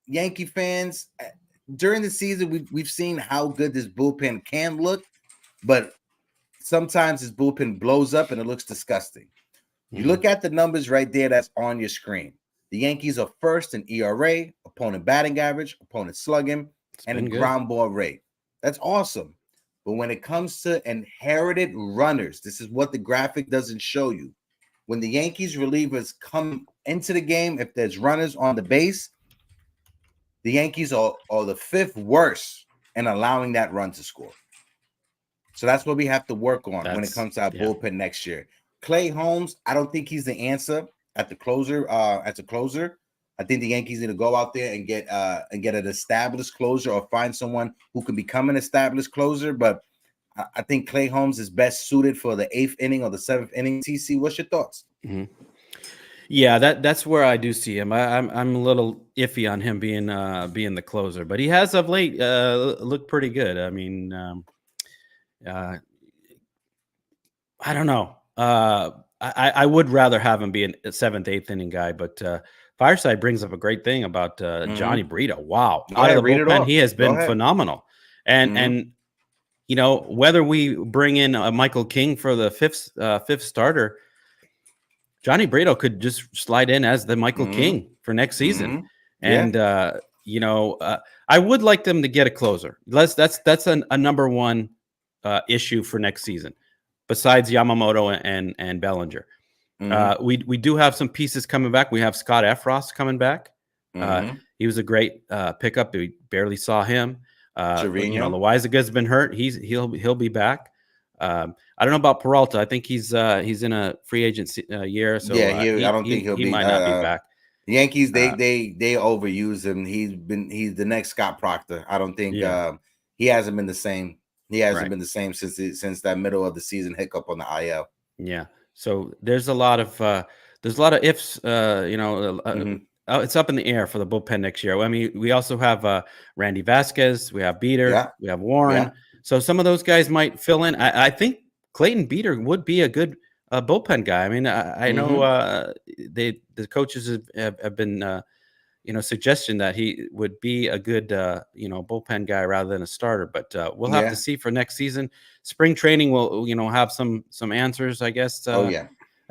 Yankee fans during the season we've seen how good this bullpen can look, but sometimes this bullpen blows up and it looks disgusting. You look at the numbers right there that's on your screen. The Yankees are first in ERA, opponent batting average, opponent slugging, and in ground ball rate. That's awesome. But when it comes to inherited runners, this is what the graphic doesn't show you. When the Yankees relievers come into the game, if there's runners on the base, the Yankees are the 5th worst in allowing that run to score. So that's what we have to work on when it comes to our bullpen next year. Clay Holmes, I don't think he's the answer at the closer. As a closer, I think the Yankees need to go out there and get an established closer or find someone who can become an established closer. But I think Clay Holmes is best suited for the 8th inning or the 7th inning. TC, what's your thoughts? Yeah, that's where I do see him. I'm a little iffy on him being the closer, but he has of late looked pretty good. I mean, I don't know. I would rather have him be a seventh, eighth inning guy, but Fireside brings up a great thing about Johnny Brito. Wow, Go out of ahead, the read it bullpen, off. he has Go been ahead. phenomenal. And you know, whether we bring in Michael King for the fifth starter, Johnny Brito could just slide in as the Michael King for next season. And you know, I would like them to get a closer. That's a number one issue for next season, besides Yamamoto and Bellinger. We do have some pieces coming back. We have Scott Efros coming back. He was a great pickup. We barely saw him. You know, Loaiza's been hurt. He'll be back. I don't know about Peralta. I think he's in a free agency year, so I don't think he'll he be. might not be back. The Yankees they overuse him. He's the next Scott Proctor. I don't think he hasn't been the same. He hasn't been the same since that middle of the season hiccup on the IL. Yeah. So there's a lot of ifs. You know, it's up in the air for the bullpen next year. I mean, we also have Randy Vasquez. We have Beater. We have Warren. So some of those guys might fill in. I think Clayton Beater would be a good bullpen guy. I mean, I know the coaches have been you know, suggestion that he would be a good you know, bullpen guy rather than a starter. But we'll have to see for next season. Spring training will, you know, have some answers, I guess.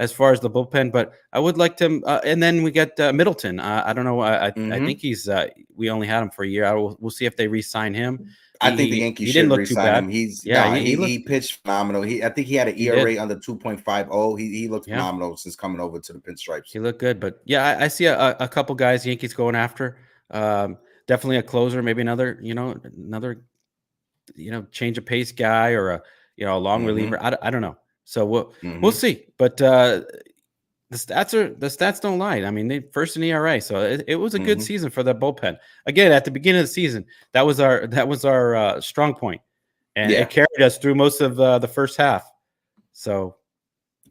As far as the bullpen, but I would like to. And then we get Middleton. I don't know. I think he's. We only had him for a year. We'll see if they re-sign him. I think the Yankees should re-sign him. He pitched phenomenal. I think he had an ERA under 2.50. He looked phenomenal since coming over to the Pinstripes. He looked good, but I see a couple guys Yankees going after. Definitely a closer, maybe another change of pace guy, or a long reliever. I don't know. So we'll see. But the stats don't lie. I mean, they first in ERA, so it was a good season for that bullpen. Again, at the beginning of the season, that was our strong point, and it carried us through most of the first half. So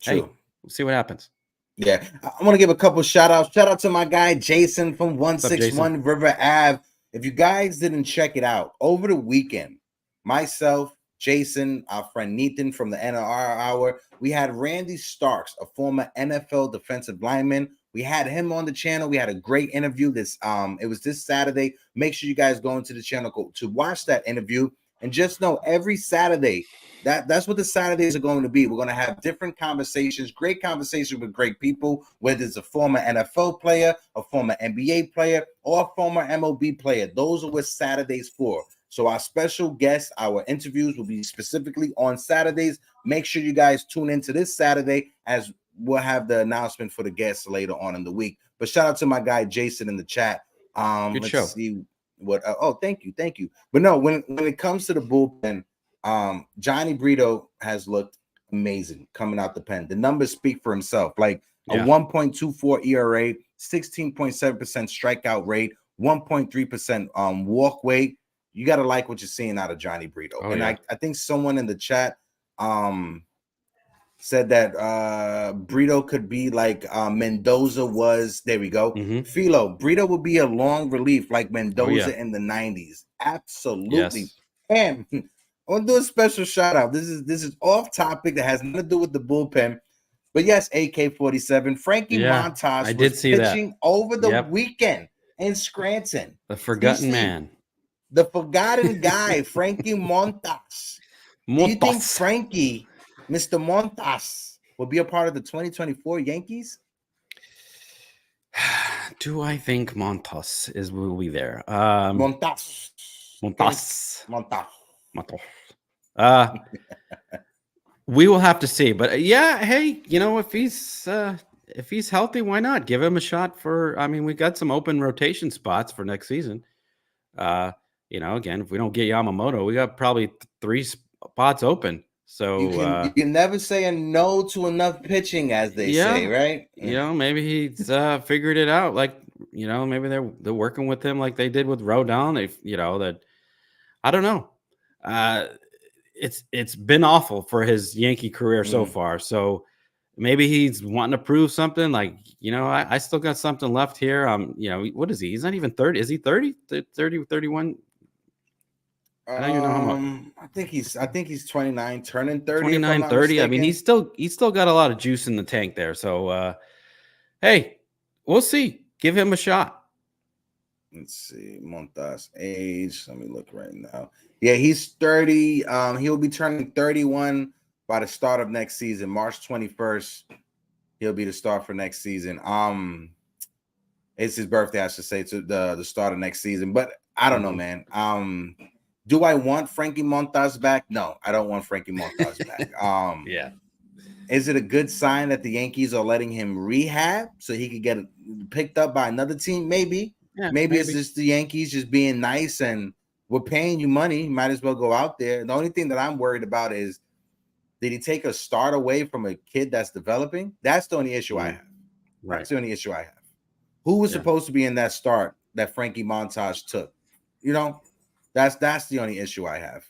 hey, we'll see what happens. Yeah, I want to give a couple shout outs. Shout out to my guy Jason from 161 River Ave. If you guys didn't check it out over the weekend, myself, Jason, our friend Nathan from the NR Hour, we had Randy Starks, a former NFL defensive lineman. We had him on the channel. We had a great interview. It was this Saturday. Make sure you guys go into the channel to watch that interview. And just know every Saturday, that's what the Saturdays are going to be. We're going to have different conversations, great conversations with great people, whether it's a former NFL player, a former NBA player, or a former MLB player. Those are what Saturdays for. So our special guests, our interviews will be specifically on Saturdays. Make sure you guys tune into this Saturday, as we'll have the announcement for the guests later on in the week. But shout out to my guy Jason in the chat. Let's see what. Thank you. But no, when it comes to the bullpen, Johnny Brito has looked amazing coming out the pen. The numbers speak for himself. Like a 1.24 ERA, 16.7% strikeout rate, 1.3% walk rate. You got to like what you're seeing out of Johnny Brito. I think someone in the chat said that Brito could be like Mendoza was. There we go. Philo, Brito would be a long relief like Mendoza in the 90s. Absolutely. And I want to do a special shout out. This is off topic that has nothing to do with the bullpen. But yes, AK-47. Frankie Montas was pitching over the weekend in Scranton. The forgotten man. The forgotten guy, Frankie Montas. Do you think Frankie, Mr. Montas, will be a part of the 2024 Yankees? Do I think Montas will be there? Montas. We will have to see. But hey, if he's healthy, why not give him a shot for? I mean, we got some open rotation spots for next season. Again, if we don't get Yamamoto, we got probably 3 spots open. So you can never say a no to enough pitching, as they say, right? Maybe he's figured it out. Like, maybe they're working with him like they did with Rodon. That I don't know. It's been awful for his Yankee career so far. So maybe he's wanting to prove something. Like, I still got something left here. What is he? He's not even 30. Is he 30? 30, 31? I don't even know how much. I think he's 29, turning 30. If I'm 29, not 30. I mean, mistaken. he's still got a lot of juice in the tank there. So hey, we'll see. Give him a shot. Let's see, Montas age. Let me look right now. Yeah, he's 30. He'll be turning 31 by the start of next season, March 21st. He'll be the start for next season. It's his birthday, I should say, to the start of next season. But I don't know, man. Do I want Frankie Montas back? No, I don't want Frankie Montas back. Yeah. Is it a good sign that the Yankees are letting him rehab so he could get picked up by another team? Maybe. Yeah, Maybe it's just the Yankees just being nice and we're paying you money. You might as well go out there. The only thing that I'm worried about is, did he take a start away from a kid that's developing? That's the only issue I have. Right. That's the only issue I have. Who was supposed to be in that start that Frankie Montas took? You know, that's the only issue I have.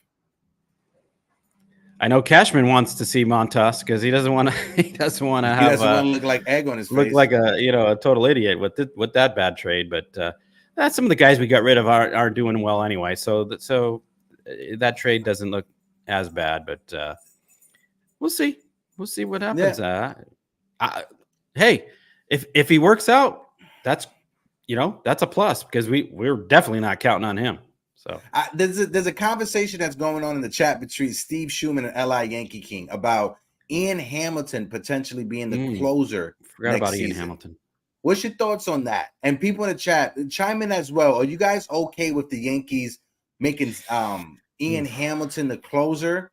I know Cashman wants to see Montas because he doesn't want to. He doesn't want to have. He doesn't want to look like egg on his face. Look like a total idiot with that bad trade. But that's some of the guys we got rid of aren't doing well anyway. So that trade doesn't look as bad. But we'll see. We'll see what happens. Yeah. Hey, if he works out, that's a plus because we're definitely not counting on him. So there's a conversation that's going on in the chat between Steve Schumann and LI Yankee King about Ian Hamilton potentially being the closer. Forgot about Ian Hamilton. What's your thoughts on that? And people in the chat, chime in as well. Are you guys okay with the Yankees making Ian Hamilton the closer?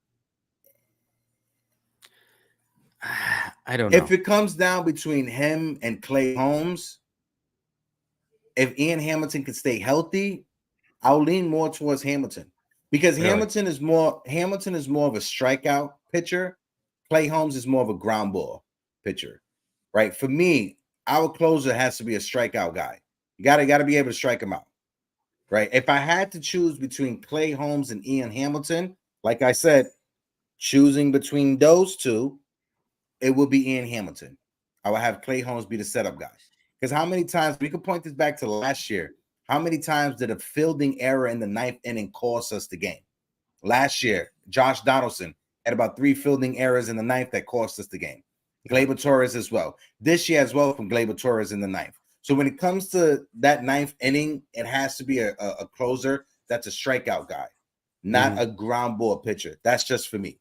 I don't know. If it comes down between him and Clay Holmes, if Ian Hamilton could stay healthy, I'll lean more towards Hamilton because Hamilton is more of a strikeout pitcher. Clay Holmes is more of a ground ball pitcher, right? For me, our closer has to be a strikeout guy. You gotta be able to strike him out, right? If I had to choose between Clay Holmes and Ian Hamilton, like I said, choosing between those two, it would be Ian Hamilton. I would have Clay Holmes be the setup guy. Because how many times, we could point this back to last year, how many times did a fielding error in the ninth inning cost us the game? Last year, Josh Donaldson had about 3 fielding errors in the ninth that cost us the game. Gleyber Torres as well. This year as well from Gleyber Torres in the ninth. So when it comes to that ninth inning, it has to be a closer that's a strikeout guy, not a ground ball pitcher. That's just for me.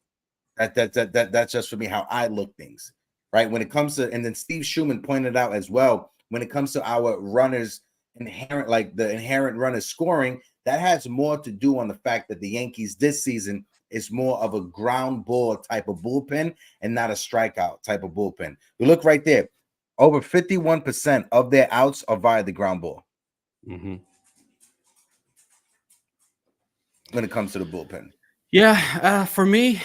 That's just for me how I look things, right? When it comes to, and then Steve Schumann pointed out as well, when it comes to our runners inherent runners scoring, that has more to do on the fact that the Yankees this season is more of a ground ball type of bullpen and not a strikeout type of bullpen. You look right there, over 51% of their outs are via the ground ball. When it comes to the bullpen. Yeah, for me,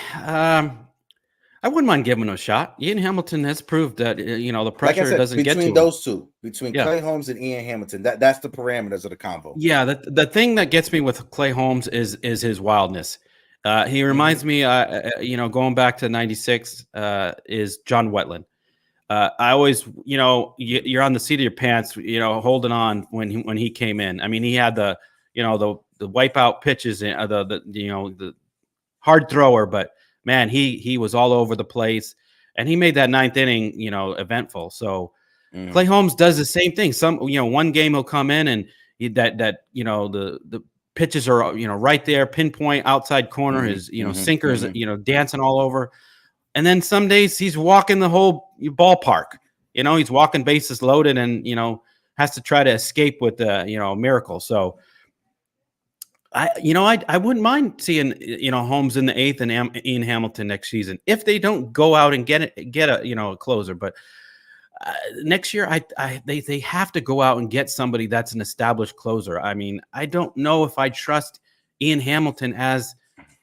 I wouldn't mind giving him a shot. Ian Hamilton has proved that the pressure like I said, doesn't get to between those two, between Clay Holmes and Ian Hamilton. That's the parameters of the convo. Yeah, the thing that gets me with Clay Holmes is his wildness. He reminds me, going back to '96, is John Wetland. I always, you're on the seat of your pants, holding on when he came in. I mean, he had the wipeout pitches, the hard thrower, but man, he was all over the place, and he made that ninth inning, eventful. So Clay Holmes does the same thing. One game he'll come in and the pitches are right there, pinpoint outside corner, his sinkers dancing all over, and then some days he's walking the whole ballpark. He's walking bases loaded and has to try to escape with a miracle. So. I wouldn't mind seeing Holmes in the 8th and Ian Hamilton next season if they don't go out and get a closer. But next year, they have to go out and get somebody that's an established closer. I mean, I don't know if I trust Ian Hamilton as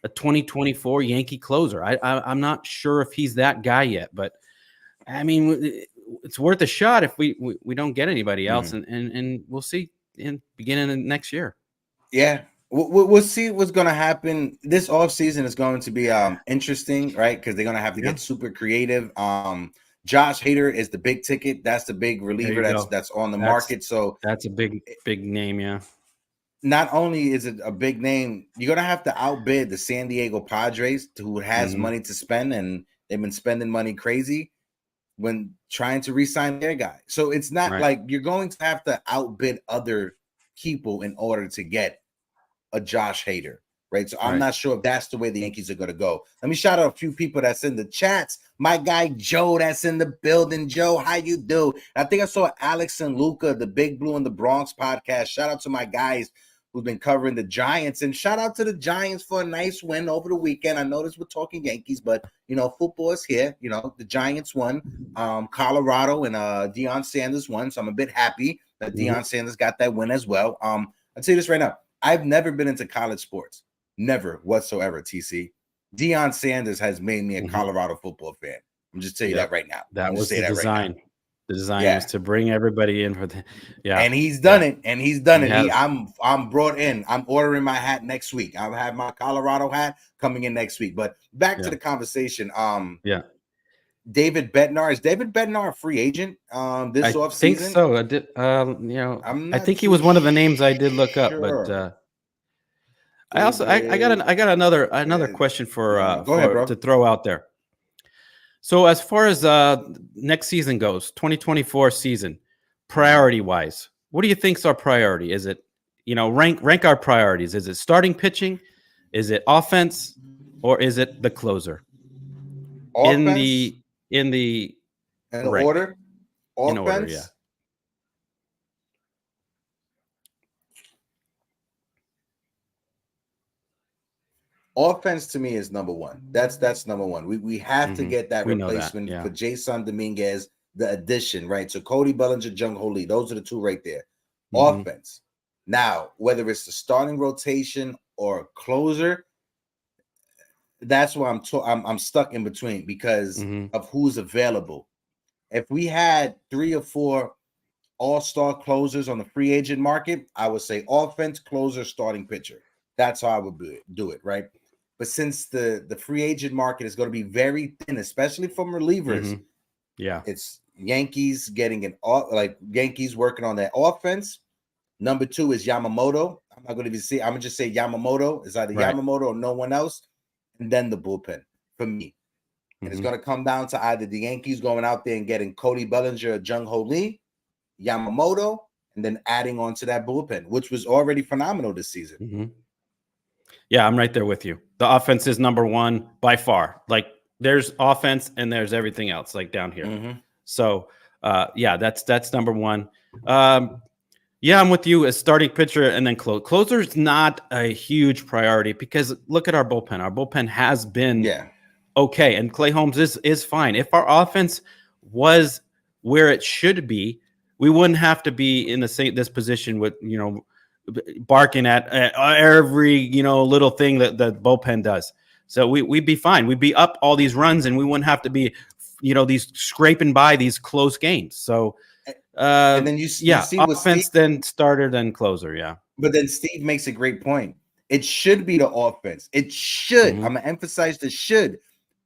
a 2024 Yankee closer. I'm not sure if he's that guy yet. But I mean, it's worth a shot if we don't get anybody else, and we'll see in beginning of next year. Yeah. We'll see what's going to happen. This offseason is going to be interesting, right? Because they're going to have to get super creative. Josh Hader is the big ticket. That's the big reliever that's on the market. So that's a big name, yeah. not only is it a big name, you're gonna have to outbid the San Diego Padres, who has money to spend, and they've been spending money crazy when trying to re-sign their guy. So it's not like you're going to have to outbid other people in order to get a Josh Hader, right? So I'm not sure if that's the way the Yankees are going to go. Let me shout out a few people that's in the chats. My guy Joe that's in the building. Joe, how you do? I think I saw Alex and Luca, the Big Blue in the Bronx podcast. Shout out to my guys who've been covering the Giants, and shout out to the Giants for a nice win over the weekend. I noticed we're talking Yankees, but football is here. The Giants won. Colorado and Deion Sanders won, so I'm a bit happy that Deion Sanders got that win as well. I'll tell you this right now. I've never been into college sports. Never whatsoever, TC. Deion Sanders has made me a Colorado football fan. I'm just telling you that right now. That was the design. Right, the design was to bring everybody in for the and he's done it. And he's done it. I'm brought in. I'm ordering my hat next week. I'll have my Colorado hat coming in next week. But back to the conversation. David Bednar. Is David Bednar a free agent this offseason? I think so. I did I think he was one of the names I did look up, but I got another question for go ahead, bro, to throw out there. So as far as next season goes, 2024 season, priority wise, what do you think's our priority? Is it, rank our priorities? Is it starting pitching? Is it offense, or is it the closer? Offense, in the order? Offense, in order, yeah. Offense to me is number one. That's number one. We have to get that replacement for Jason Dominguez, the addition, right? So Cody Bellinger, Jung Ho Lee, those are the two right there. Offense. Now, whether it's the starting rotation or closer, that's where I'm stuck in between because of who's available. If we had 3 or 4 all-star closers on the free agent market, I would say offense, closer, starting pitcher. That's how I would do it, right? But since the free agent market is going to be very thin, especially from relievers, it's Yankees getting Yankees working on that offense. Number 2 is Yamamoto. I'm not going to even say. I'm going to just say Yamamoto. It's either Yamamoto or no one else, and then the bullpen for me. And it's going to come down to either the Yankees going out there and getting Cody Bellinger or Jung Ho Lee, Yamamoto, and then adding on to that bullpen, which was already phenomenal this season. Yeah, I'm right there with you. The offense is number 1 by far. Like there's offense and there's everything else like down here. So that's number 1. I'm with you as starting pitcher and then closer is not a huge priority because look at our bullpen. Our bullpen has been okay, and Clay Holmes is fine. If our offense was where it should be, we wouldn't have to be in this position with barking at every little thing that the bullpen does. So we'd be fine. We'd be up all these runs, and we wouldn't have to be these scraping by these close games. So and then you see offense, Steve, then starter, then closer. But then Steve makes a great point. It should be the offense. It should. I'm gonna emphasize the should.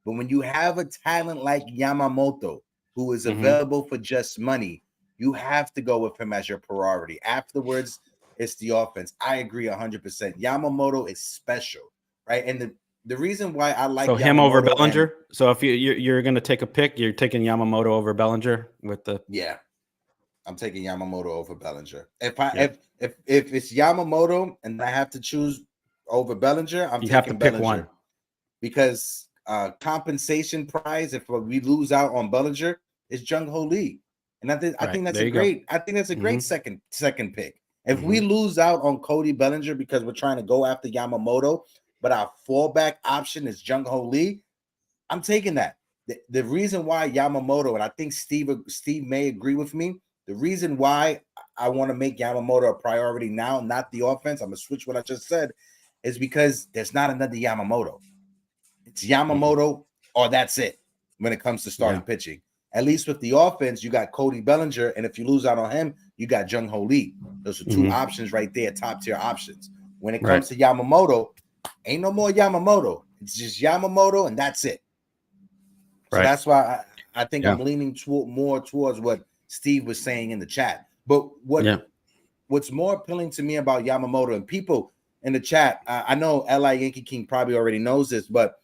But when you have a talent like Yamamoto, who is available for just money, you have to go with him as your priority. Afterwards, it's the offense. I agree 100%. Yamamoto is special, right? And the reason why I like him over Bellinger. So if you're going to take a pick, you're taking Yamamoto over Bellinger with the I'm taking Yamamoto over Bellinger. If it's Yamamoto and I have to choose over Bellinger, I'm taking Bellinger. Pick one because compensation prize if we lose out on Bellinger is Jung Ho Lee, and I think that's a great. I think that's a great second pick. If we lose out on Cody Bellinger because we're trying to go after Yamamoto, but our fallback option is Jung Ho Lee, I'm taking that. The reason why Yamamoto, and I think Steve may agree with me, the reason why I want to make Yamamoto a priority now, not the offense, I'm going to switch what I just said, is because there's not another Yamamoto. It's Yamamoto or that's it when it comes to starting pitching. At least with the offense, you got Cody Bellinger, and if you lose out on him, you got Jung Ho Lee. Those are two options right there, top tier options. When it comes to Yamamoto, ain't no more Yamamoto. It's just Yamamoto, and that's it. So that's why I think I'm leaning more towards what Steve was saying in the chat. But what what's more appealing to me about Yamamoto, and people in the chat, I know LI Yankee King probably already knows this, but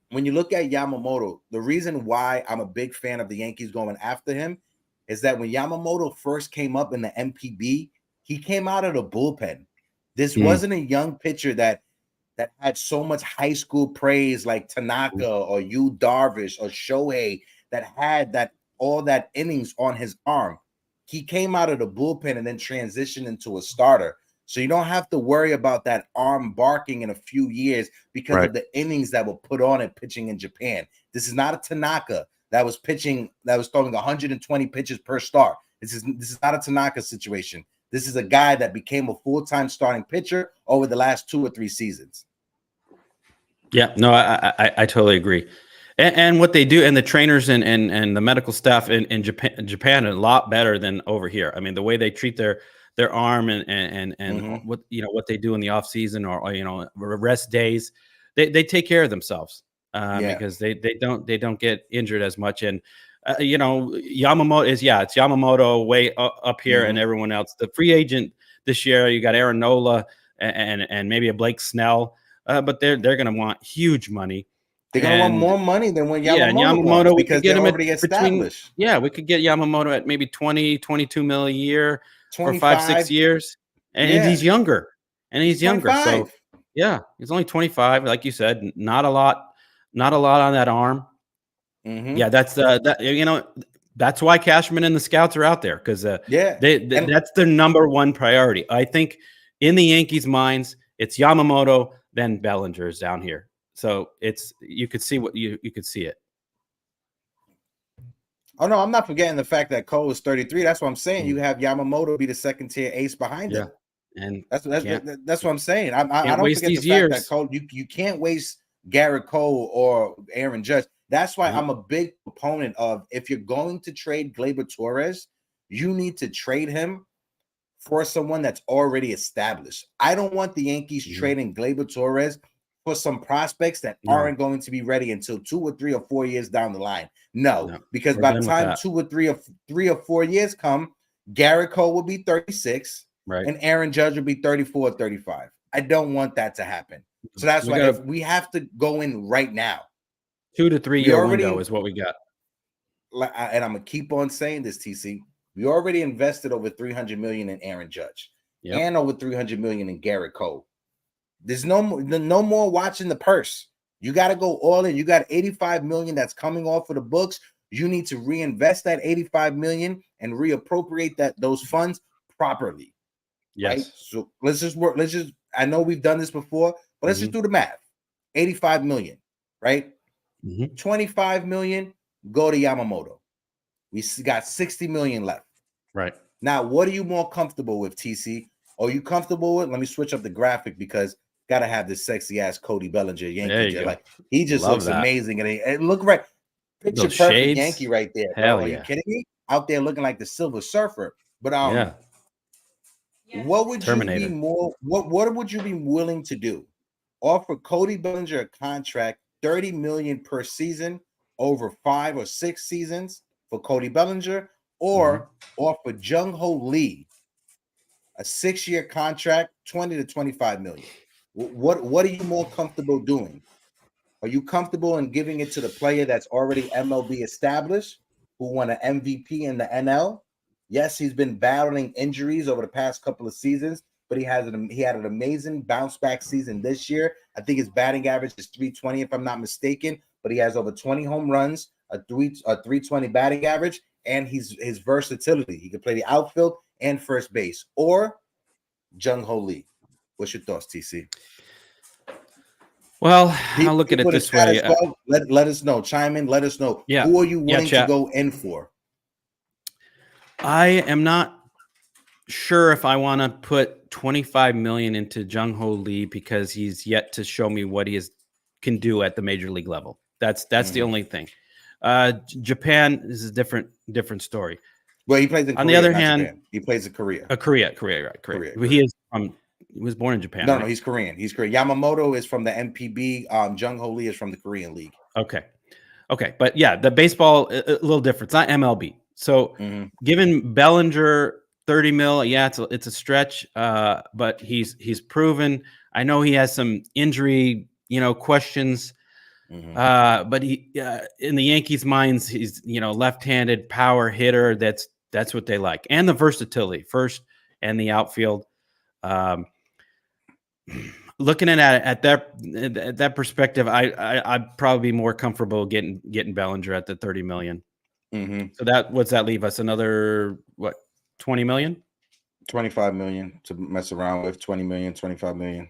when you look at Yamamoto, the reason why I'm a big fan of the Yankees going after him is that when Yamamoto first came up in the MPB, he came out of the bullpen. This wasn't a young pitcher that had so much high school praise like Tanaka or Yu Darvish or Shohei that had all that innings on his arm. He came out of the bullpen and then transitioned into a starter. So you don't have to worry about that arm barking in a few years because of the innings that were put on it pitching in Japan. This is not a Tanaka that was throwing 120 pitches per start. This is not a Tanaka situation. This is a guy that became a full-time starting pitcher over the last 2 or 3 seasons. Yeah, no, I totally agree. And what they do, and the trainers and the medical staff in Japan are a lot better than over here. I mean, the way they treat their arm and what they do in the off season or rest days, they take care of themselves because they don't get injured as much. And Yamamoto it's Yamamoto way up here and everyone else. The free agent this year, you got Aaron Nola and maybe a Blake Snell, but they're going to want huge money. They're going to want more money than what Yamamoto wants because they're already established. We could get Yamamoto at maybe 20, 22 mil a year for 5-6 years. And he's younger. So yeah, he's only 25. Like you said, not a lot on that arm. Yeah, that's that's why Cashman and the scouts are out there because that's their number one priority. I think in the Yankees' minds, it's Yamamoto, then Bellinger is down here. So you could see you could see it. Oh no, I'm not forgetting the fact that Cole is 33. That's what I'm saying. You have Yamamoto be the second tier ace behind him. And that's what I'm saying. I don't forget the fact that Cole, you can't waste Garrett Cole or Aaron Judge. That's why I'm a big proponent of, if you're going to trade Gleyber Torres, you need to trade him for someone that's already established. I don't want the Yankees trading Gleyber Torres for some prospects that aren't going to be ready until 2 or 3 or 4 years down the line. No, because by the time 2 or 3 or 4 years come, Garrett Cole will be 36, and Aaron Judge will be 34 or 35. I don't want that to happen. So that's why we have to go in right now. 2 to 3 year window is what we got. And I'm gonna keep on saying this, TC. We already invested over $300 million in Aaron Judge and over $300 million in Garrett Cole. There's no more watching the purse. You got to go all in. You got $85 million that's coming off of the books. You need to reinvest that $85 million and reappropriate those funds properly. Yes. Right? So let's just work. I know we've done this before, but let's just do the math. $85 million, right? 25 million go to Yamamoto. We got 60 million left. Right. Now, what are you more comfortable with, TC? Are you comfortable with? Let me switch up the graphic because gotta have this sexy ass Cody Bellinger Yankee. Like he just looks amazing, and it look right. Picture perfect shades. Yankee right there. Hell bro. Are you kidding me? Out there looking like the Silver Surfer. But what would you be more? What would you be willing to do? Offer Cody Bellinger a contract, $30 million per season over 5 or 6 seasons for Cody Bellinger, or offer Jung-Ho Lee a 6-year contract, 20 to 25 million. What are you more comfortable doing? Are you comfortable in giving it to the player that's already MLB established, who won an MVP in the NL? Yes, he's been battling injuries over the past couple of seasons, but he had an amazing bounce back season this year. I think his batting average is 320, if I'm not mistaken, but he has over 20 home runs, a 320 batting average, and his versatility. He can play the outfield and first base. Or Jung-Ho Lee. What's your thoughts, TC? Well, I'll look at it this way. Let us know. Chime in. Let us know. Who are you willing to go in for? I am not sure if I want to put 25 million into Jung-Ho Lee because he's yet to show me what he can do at the major league level. That's the only thing. Japan is a different story. Well, he plays in Korea. On the other hand, Japan. He plays in Korea. Korea. He was born in Japan. No, he's Korean. He's Korean. Yamamoto is from the MPB. Jung-Ho Lee is from the Korean League. Okay. But yeah, the baseball a little different. It's not MLB. So given Bellinger 30 mil. Yeah, it's a stretch, but he's proven. I know he has some injury, questions. But he in the Yankees' minds, he's left-handed power hitter. That's what they like, and the versatility, first and the outfield. Um, Looking at that perspective, I'd probably be more comfortable getting Bellinger at the 30 million. So what's that leave us? Another 20 million? 25 million to mess around with. 20 million, 25 million.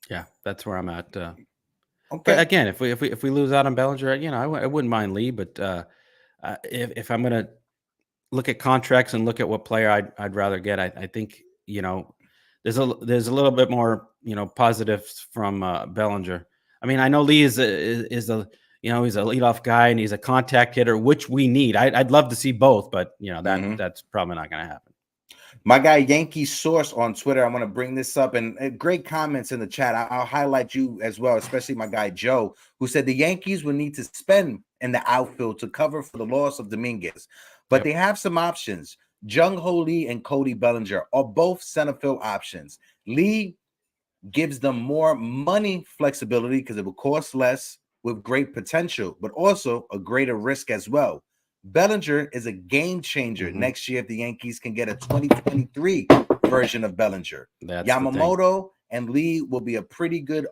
Yeah, that's where I'm at. Okay. But again, if we lose out on Bellinger, I wouldn't mind Lee, but if I'm gonna look at contracts and look at what player I'd rather get, I think there's a little bit more positives from Bellinger. I mean, I know Lee is a he's a leadoff guy and he's a contact hitter, which we need. I'd love to see both, but that's probably not going to happen. My guy Yankee Source on Twitter, I want to bring this up, and great comments in the chat. I'll highlight you as well, especially my guy Joe, who said the Yankees will need to spend in the outfield to cover for the loss of Dominguez, but they have some options. Jung-Ho Lee and Cody Bellinger are both center field options. Lee gives them more money flexibility because it will cost less with great potential, but also a greater risk as well. Bellinger is a game changer next year if the Yankees can get a 2023 version of Bellinger. Yamamoto and Lee will be a pretty good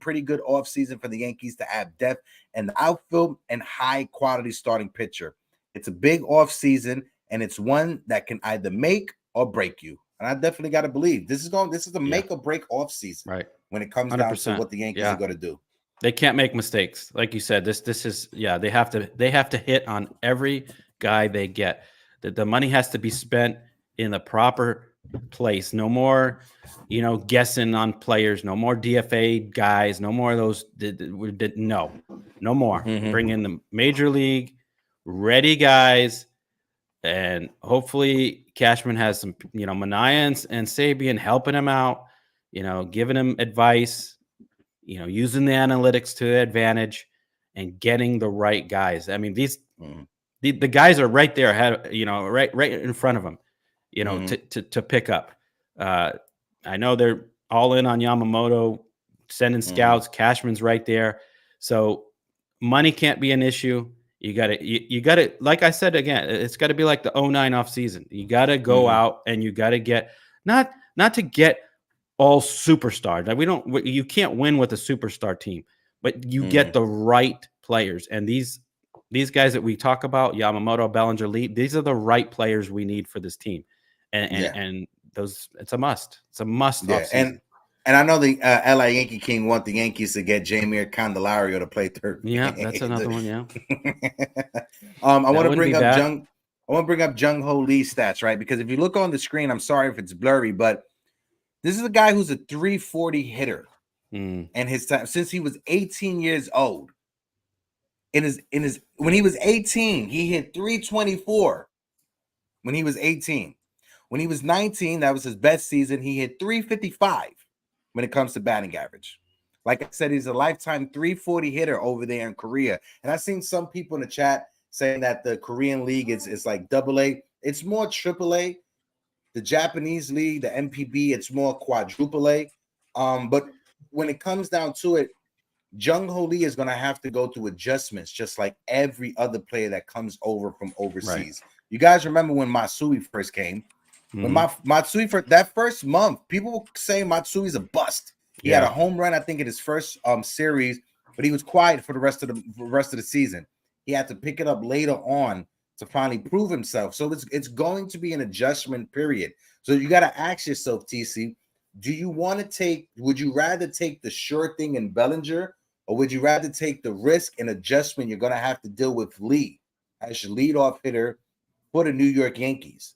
pretty good offseason for the Yankees to add depth and outfield and high quality starting pitcher. It's a big offseason, and it's one that can either make or break you. And I definitely got to believe this is a make or break offseason, right? When it comes 100%. Down to what the Yankees are going to do. They can't make mistakes. Like you said, this is they have to hit on every guy they get. The money has to be spent in the proper place. No more, guessing on players, no more DFA guys, no more of those. No more. Bring in the major league ready guys, and hopefully Cashman has some, Manaea and Sabian helping him out, giving him advice. Using the analytics to their advantage and getting the right guys. I mean, the guys are right there ahead, right in front of them, to pick up. I know they're all in on Yamamoto, sending scouts. Cashman's right there. So money can't be an issue. You got to, like I said, again, it's got to be like the 09 offseason. You got to go out and you got to get, not to get all superstars. Like you can't win with a superstar team, but you get the right players. And these guys that we talk about, Yamamoto, Bellinger, Lee, these are the right players we need for this team. And those, it's a must. It's a must. Yeah. And I know the LA Yankee King want the Yankees to get Jamir Candelario to play third. Yeah, that's another one. Yeah. I want to bring up Jung-Ho Lee stats, right? Because if you look on the screen, I'm sorry if it's blurry, but this is a guy who's a 340 hitter, and his time since he was 18 years old. When he was 18, he hit 324. When he was 18, when he was 19, that was his best season. He hit 355 when it comes to batting average. Like I said, he's a lifetime 340 hitter over there in Korea. And I've seen some people in the chat saying that the Korean league is like AA. It's more AAA. The Japanese league, the MPB, it's more quadruple A. But when it comes down to it, Jung-Ho Lee is going to have to go through adjustments, just like every other player that comes over from overseas. Right. You guys remember when Matsui first came? When Matsui for that first month, people were saying Matsui's a bust. He had a home run, I think, in his first series, but he was quiet for the rest of the season. He had to pick it up later on to finally prove himself. So it's going to be an adjustment period. So you got to ask yourself, TC, would you rather take the sure thing in Bellinger, or would you rather take the risk and adjustment you're going to have to deal with Lee as your leadoff hitter for the New York Yankees?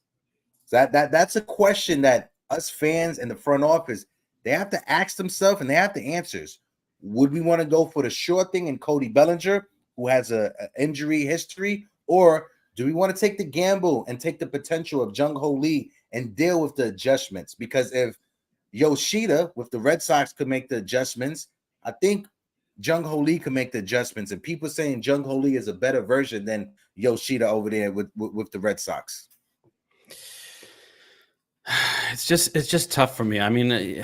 So that's a question that us fans in the front office, they have to ask themselves, and they have the answers. Would we want to go for the sure thing in Cody Bellinger, who has an injury history, or do we want to take the gamble and take the potential of Jung-Ho Lee and deal with the adjustments? Because if Yoshida with the Red Sox could make the adjustments, I think Jung Ho Lee can make the adjustments, and people saying Jung Ho Lee is a better version than Yoshida over there with the Red Sox. It's just tough for me. I mean,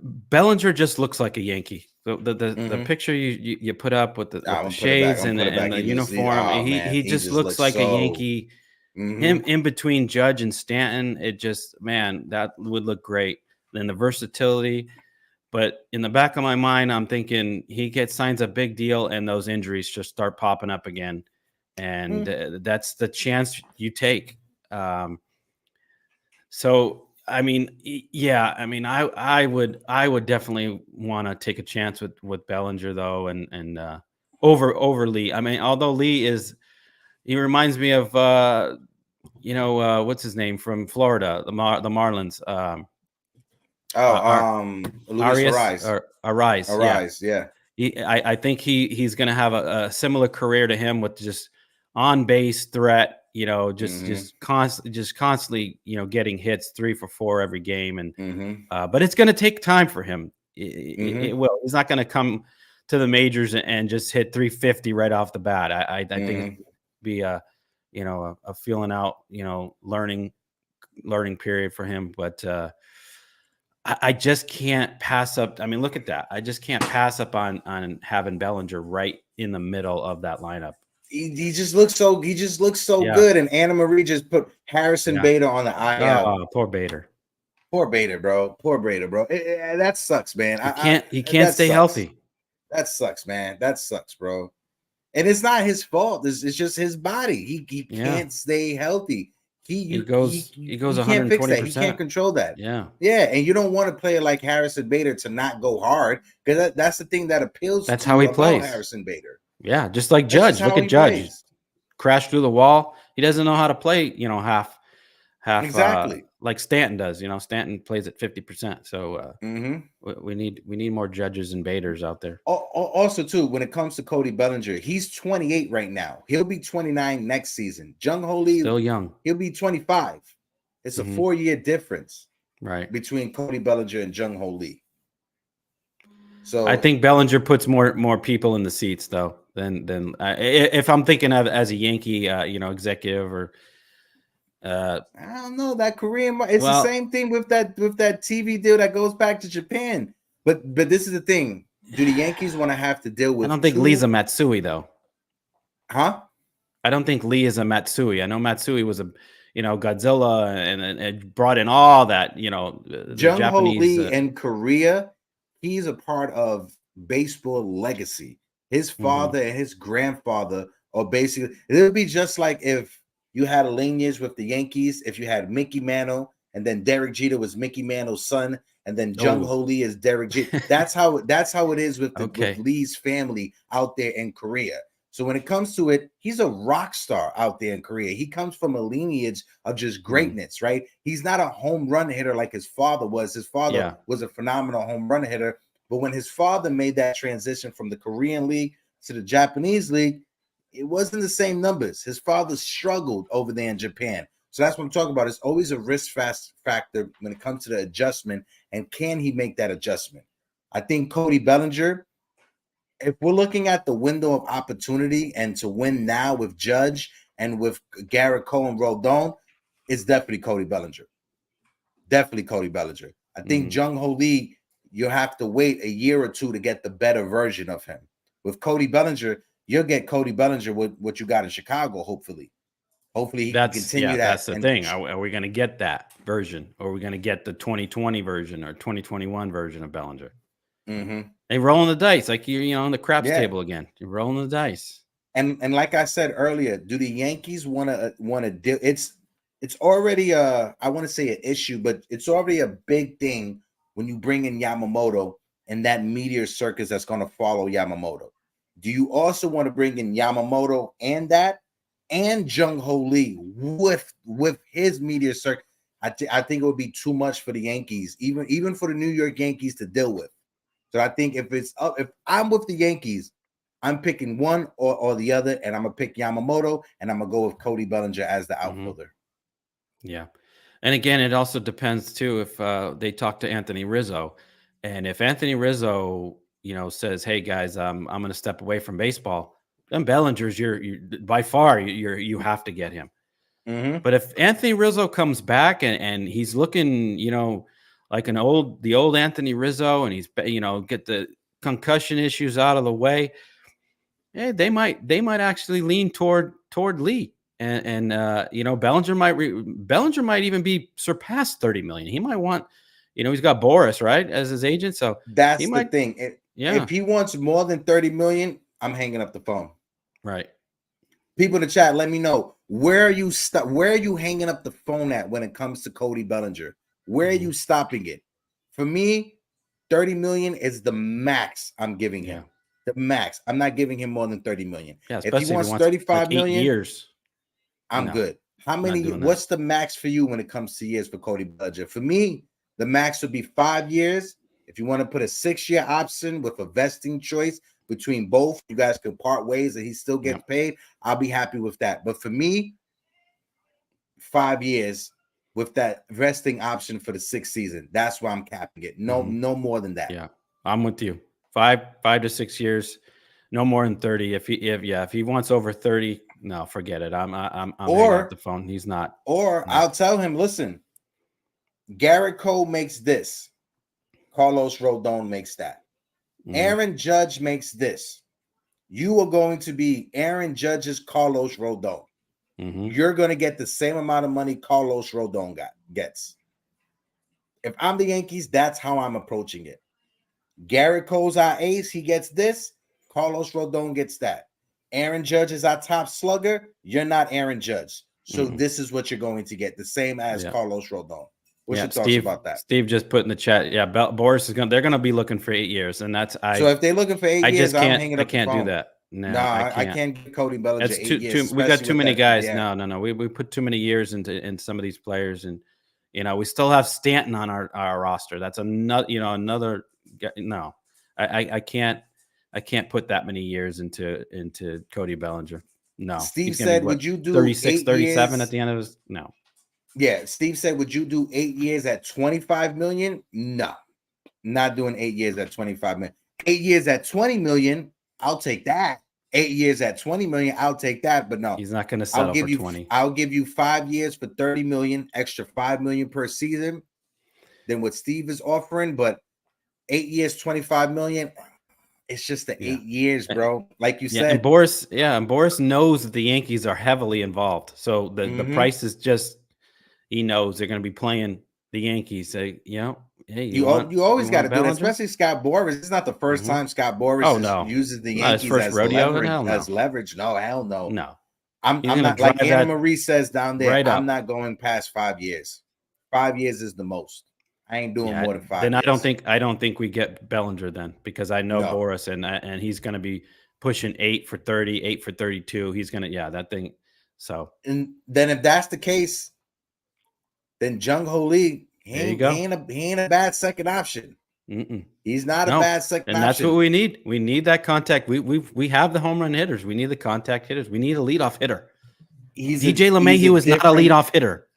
Bellinger just looks like a Yankee. The picture you put up with the shades and the uniform, he just looks like a Yankee. Him in between Judge and Stanton, it just, man, that would look great. Then the versatility. But in the back of my mind, I'm thinking he signs a big deal and those injuries just start popping up again. And that's the chance you take. So, I mean, yeah, I mean, I would definitely want to take a chance with Bellinger though. And over Lee. I mean, although Lee he reminds me of, what's his name from Florida, the Marlins, Luis Ariz. Ariz, yeah. I think he's going to have a similar career to him with just on base threat, just constantly, getting hits 3 for 4 every game. And but it's going to take time for him. It will. He's not going to come to the majors and just hit 350 right off the bat. I think it's going to be a feeling out, learning period for him. But I just can't pass up. I mean, look at that. I just can't pass up on having Bellinger right in the middle of that lineup. He just looks so good. And Anna Marie just put Harrison Bader on the IL. Oh, poor Bader. Poor Bader, bro. That sucks, man. He can't stay healthy. That sucks, man. That sucks, bro. And it's not his fault. It's just his body. He can't stay healthy. He goes 120%. He can't control that. Yeah. And you don't want to play like Harrison Bader to not go hard, because that's the thing that appeals. That's how he plays. Harrison Bader. Yeah, just like Judge. Look at Judge. Crashed through the wall. He doesn't know how to play. Half. Exactly. Like Stanton does. Stanton plays at 50%. So we need more Judges and Baders out there. Also, too, when it comes to Cody Bellinger, he's 28 right now. He'll be 29 next season. Jung Ho Lee, still young. He'll be 25. It's a 4-year difference, right, between Cody Bellinger and Jung Ho Lee. So I think Bellinger puts more people in the seats, though, than if I'm thinking of as a Yankee, executive or. I don't know, that Korean. It's the same thing with that TV deal that goes back to Japan. But this is the thing: do the Yankees want to have to deal with? I don't think Lee's a Matsui, though. Huh? I don't think Lee is a Matsui. I know Matsui was a Godzilla and brought in all that. Jung Ho Lee in Korea, he's a part of baseball legacy. His father and his grandfather are basically. It would be just like if you had a lineage with the Yankees, if you had Mickey Mantle, and then Derek Jeter was Mickey Mantle's son, and then Jung Ho Lee is Derek Jeter. That's how it is with Lee's family out there in Korea. So when it comes to it, he's a rock star out there in Korea. He comes from a lineage of just greatness, right? He's not a home run hitter like his father was. His father was a phenomenal home run hitter. But when his father made that transition from the Korean League to the Japanese League, it wasn't the same numbers. His father struggled over there in Japan. So that's what I'm talking about. It's always a risk factor when it comes to the adjustment. And can he make that adjustment? I think Cody Bellinger, if we're looking at the window of opportunity and to win now with Judge and with Garrett Cole and Rodon, it's definitely Cody Bellinger. Definitely Cody Bellinger. I think Jung Ho Lee, you'll have to wait a year or two to get the better version of him. With Cody Bellinger, you'll get Cody Bellinger with what you got in Chicago, hopefully. Hopefully he can continue that. That's the thing. Are we going to get that version? Or are we going to get the 2020 version or 2021 version of Bellinger? They rolling the dice like you're on the craps table again. You're rolling the dice. And like I said earlier, do the Yankees want to do it's already I want to say an issue, but it's already a big thing when you bring in Yamamoto and that meteor circus that's going to follow Yamamoto. Do you also want to bring in Yamamoto and Jung Ho Lee with his meteor circus? I think it would be too much for the Yankees, even for the New York Yankees to deal with. So I think if I'm with the Yankees, I'm picking one or the other, and I'm gonna pick Yamamoto, and I'm gonna go with Cody Bellinger as the outfielder. Yeah, and again, it also depends too if they talk to Anthony Rizzo, and if Anthony Rizzo says, "Hey guys, I'm going to step away from baseball," then Bellinger's you're by far you have to get him. Mm-hmm. But if Anthony Rizzo comes back and he's looking, like the old Anthony Rizzo, and he's get the concussion issues out of the way, they might actually lean toward Lee. And Bellinger might even be surpassed 30 million. He might want, he's got Boris, right, as his agent. So That's he the might, thing. yeah, If he wants more than 30 million, I'm hanging up the phone. right. People in the chat, let me know, where are you hanging up the phone at when it comes to Cody Bellinger? Where are you stopping it? For me, 30 million is the max I'm giving him. The max. I'm not giving him more than 30 million. Yeah, if he wants 35 like 8 million years, I'm good. How many? What's the max for you when it comes to years for Cody Bellinger? For me, the max would be 5 years. If you want to put a 6-year option with a vesting choice between both, you guys can part ways and he still gets paid. I'll be happy with that. But for me, 5 years with that vesting option for the 6th season. That's why I'm capping it. No more than that. Yeah, I'm with you. 5 to 6 years, no more than 30. If he wants over 30, no, forget it. I'm hanging up the phone. He's not. Or I'll tell him, listen, Garrett Cole makes this. Carlos Rodon makes that. Aaron Judge makes this. You are going to be Aaron Judge's Carlos Rodon. You're going to get the same amount of money Carlos Rodon gets. If I'm the Yankees, that's how I'm approaching it. Garrett Cole's our ace. He gets this. Carlos Rodon gets that. Aaron Judge is our top slugger. You're not Aaron Judge. So this is what you're going to get. The same as Carlos Rodon. What's your thoughts about that? Steve just put in the chat. Yeah, Boris is they're gonna be looking for 8 years, and that's so if they're looking for 8 years, I'm hanging up. I can't do that. No, I can't give Cody Bellinger that's 8 years. We got too many guys. Yeah. No. We put too many years into some of these players, and we still have Stanton on our roster. That's another. No, I can't put that many years into Cody Bellinger. No. Steve said, would you do 36, 37 at the end of his? No. Yeah, Steve said, would you do 8 years at 25 million? No, not doing 8 years at 25 million. 8 years at 20 million, I'll take that. 8 years at 20 million, I'll take that. But no, he's not going to settle for 20. I'll give you 5 years for 30 million, extra 5 million per season than what Steve is offering. But 8 years, 25 million, it's just the 8 years, bro. Like you said. And Boris knows that the Yankees are heavily involved. So the price is just. He knows they're going to be playing the Yankees. Hey, you always got to do that, especially Scott Boras. It's not the first time Scott Boras uses the Yankees as leverage. No, hell no. No, I'm not like Anna Marie says down there. I'm not going past 5 years. 5 years is the most. I ain't doing more than 5 then years. I don't think we get Bellinger then, because I know Boras and he's going to be pushing 8 for 30, 8 for 32. He's going to that thing. So and then if that's the case. Then Jung Ho Lee, he ain't a bad second option. He's not a bad second option. And that's what we need. We need that contact. We have the home run hitters. We need the contact hitters. We need a leadoff hitter. DJ LeMahieu is not a leadoff hitter.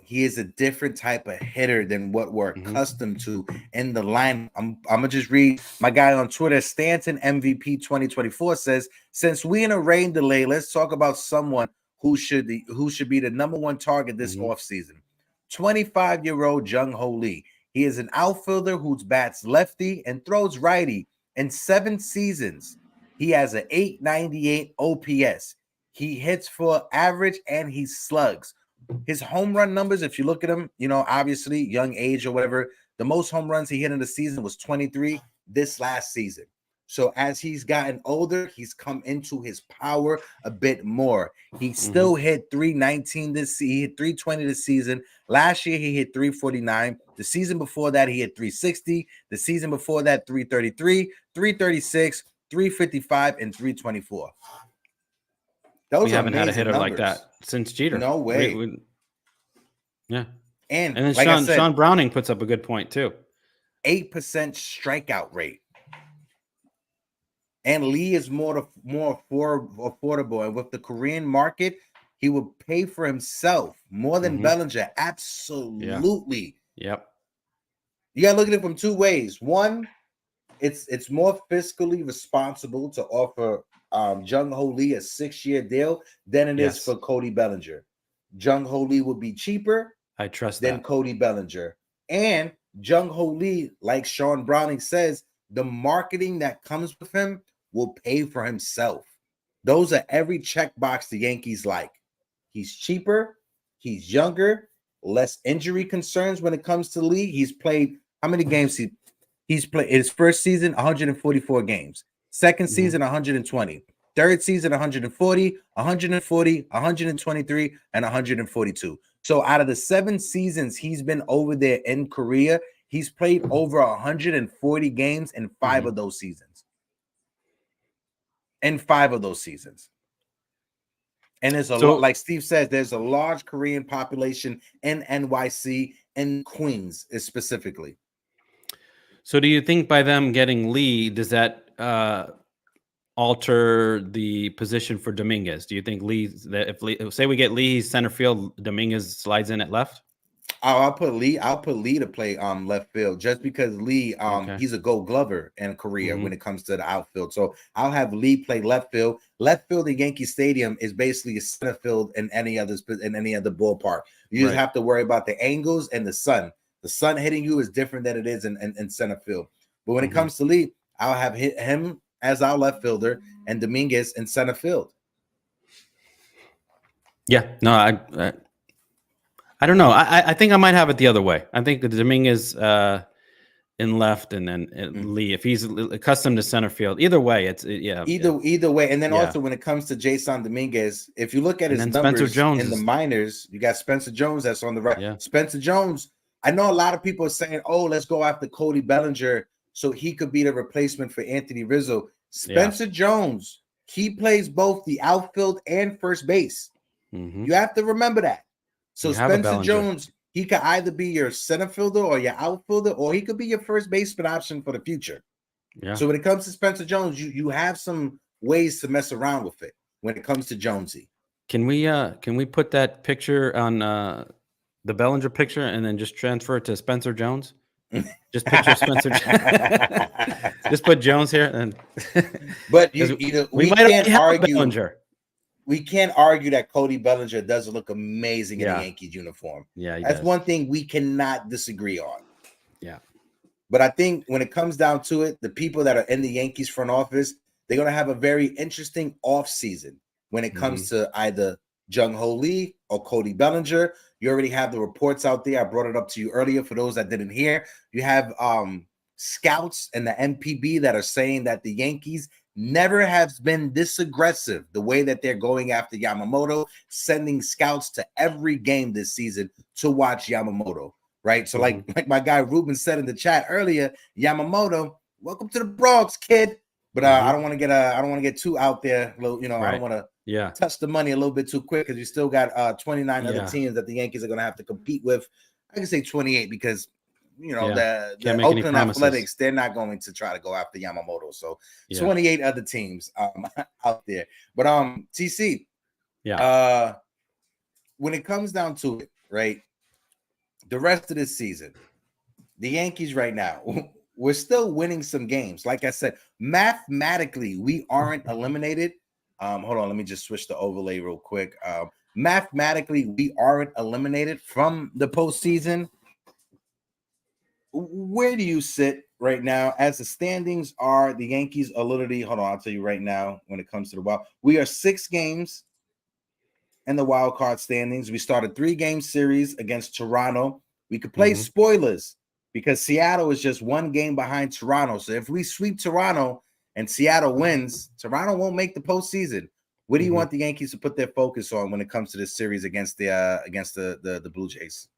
He is a different type of hitter than what we're accustomed to in the line. I'm gonna just read my guy on Twitter. Stanton MVP 2024 says, since we in a rain delay, let's talk about someone who should be the number one target this offseason. 25-year-old Jung Ho Lee. He is an outfielder who bats lefty and throws righty. In 7 seasons, he has an 898 OPS. He hits for average and he slugs. His home run numbers, if you look at him, obviously young age or whatever, the most home runs he hit in the season was 23 this last season. So as he's gotten older, he's come into his power a bit more. He still hit 319 this season. He hit 320 this season. Last year, he hit 349. The season before that, he hit 360. The season before that, 333, 336, 355, and 324. We haven't had a hitter like that since Jeter. No way. Yeah. And then like Sean Browning puts up a good point, too. 8% strikeout rate. And Lee is more affordable. And with the Korean market, he will pay for himself more than Bellinger. Absolutely. Yep. You got to look at it from 2 ways. One, it's more fiscally responsible to offer Jung Ho Lee a 6-year deal than it is Yes. for Cody Bellinger. Jung Ho Lee would be cheaper I trust than that. Cody Bellinger. And Jung Ho Lee, like Sean Browning says, the marketing that comes with him will pay for himself. Those are every checkbox the Yankees like. He's cheaper, he's younger, less injury concerns when it comes to Lee. He's played how many games he's played his first season 144 games, second season 120, third season 140, 123, and 142. So out of the 7 seasons he's been over there in Korea, he's played over 140 games in 5 of those seasons. In 5 of those seasons. And there's a lot, like Steve says, there's a large Korean population in NYC and Queens specifically. So do you think by them getting Lee, does that alter the position for Dominguez? Do you think Lee, that if Lee, say we get Lee center field, Dominguez slides in at left? I'll put Lee to play left field just because Lee he's a Gold Glover in Korea when it comes to the outfield. So I'll have Lee play left field. Left field in Yankee Stadium is basically a center field in any other ballpark. You just have to worry about the angles and the sun. The sun hitting you is different than it is in center field. But when it comes to Lee, I'll have him as our left fielder and Dominguez in center field. Yeah, no, I don't know. I think I might have it the other way. I think the Dominguez in left and then Lee, if he's accustomed to center field. Either way, either way. And then also when it comes to Jason Dominguez, if you look at his numbers in the minors, you got Spencer Jones that's on the right. Yeah. Spencer Jones, I know a lot of people are saying, oh, let's go after Cody Bellinger so he could be the replacement for Anthony Rizzo. Spencer Jones, he plays both the outfield and first base. You have to remember that. So Spencer Jones, he could either be your center fielder or your outfielder, or he could be your first baseman option for the future. Yeah. So when it comes to Spencer Jones, you have some ways to mess around with it when it comes to Jonesy. Can we put that picture on the Bellinger picture and then just transfer it to Spencer Jones? Just picture Spencer. Just put Jones here, and but we can't argue. Bellinger. We can't argue that Cody Bellinger doesn't look amazing in a Yankees uniform. Yeah, that's one thing we cannot disagree on. Yeah, but I think when it comes down to it, the people that are in the Yankees front office, they're going to have a very interesting offseason when it comes to either Jung Ho Lee or Cody Bellinger. You already have the reports out there. I brought it up to you earlier for those that didn't hear. You have scouts and the MPB that are saying that the Yankees never has been this aggressive the way that they're going after Yamamoto, sending scouts to every game this season to watch Yamamoto, right? So like my guy Ruben said in the chat earlier, Yamamoto, welcome to the Bronx, kid. But I don't want to get too out there, I don't want to touch the money a little bit too quick because you still got 29 other teams that the Yankees are going to have to compete with. I can say 28 because the Oakland Athletics, they're not going to try to go after Yamamoto. So 28 other teams out there. But TC, when it comes down to it, right, the rest of this season, the Yankees right now, we're still winning some games. Like I said, mathematically, we aren't eliminated. Hold on, let me just switch the overlay real quick. Mathematically, we aren't eliminated from the postseason. Where do you sit right now as the standings are? The Yankees are literally, hold on, I'll tell you right now when it comes to the wild. We are 6 games in the wild card standings. We started 3-game series against Toronto. We could play spoilers because Seattle is just 1 game behind Toronto. So if we sweep Toronto and Seattle wins, Toronto won't make the postseason. What do you want the Yankees to put their focus on when it comes to this series against the Blue Jays?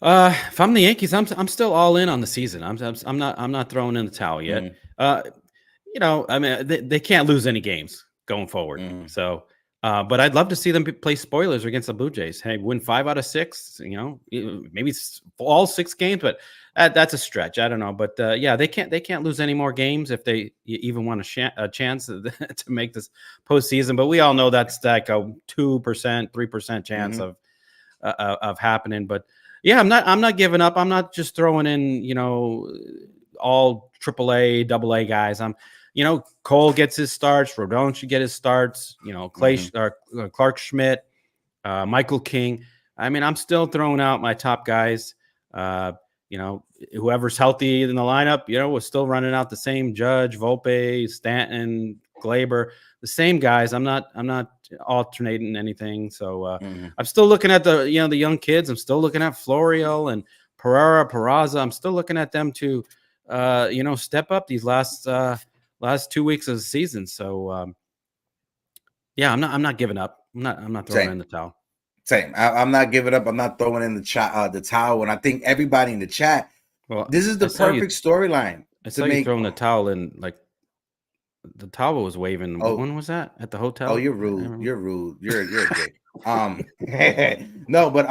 If I'm the Yankees, I'm still all in on the season. I'm not throwing in the towel yet. I mean, they can't lose any games going forward. So, but I'd love to see them play spoilers against the Blue Jays. Hey, win 5 out of 6. Maybe all 6 games, but that's a stretch. I don't know, but they can't lose any more games if they even want a chance to make this postseason. But we all know that's like a 2%, 3% chance of of happening. But yeah, I'm not giving up. I'm not just throwing in, you know, all AAA, AA guys. Cole gets his starts. Rodon should get his starts. You know, Clark Schmidt, Michael King. I mean, I'm still throwing out my top guys. Whoever's healthy in the lineup, we're still running out the same Judge, Volpe, Stanton, Glaber, the same guys. I'm not alternating anything. So I'm still looking at the young kids. I'm still looking at Florial and Peraza. I'm still looking at them to step up these last 2 weeks of the season. So yeah, I'm not giving up. I'm not throwing in the towel. Same. I'm not giving up. I'm not throwing in the towel. And I think everybody in the chat, this is the perfect storyline. I saw you throwing the towel in, like the towel was waving. Oh, when was that? At the hotel? Oh, you're rude. You're rude. You're a dick. No, but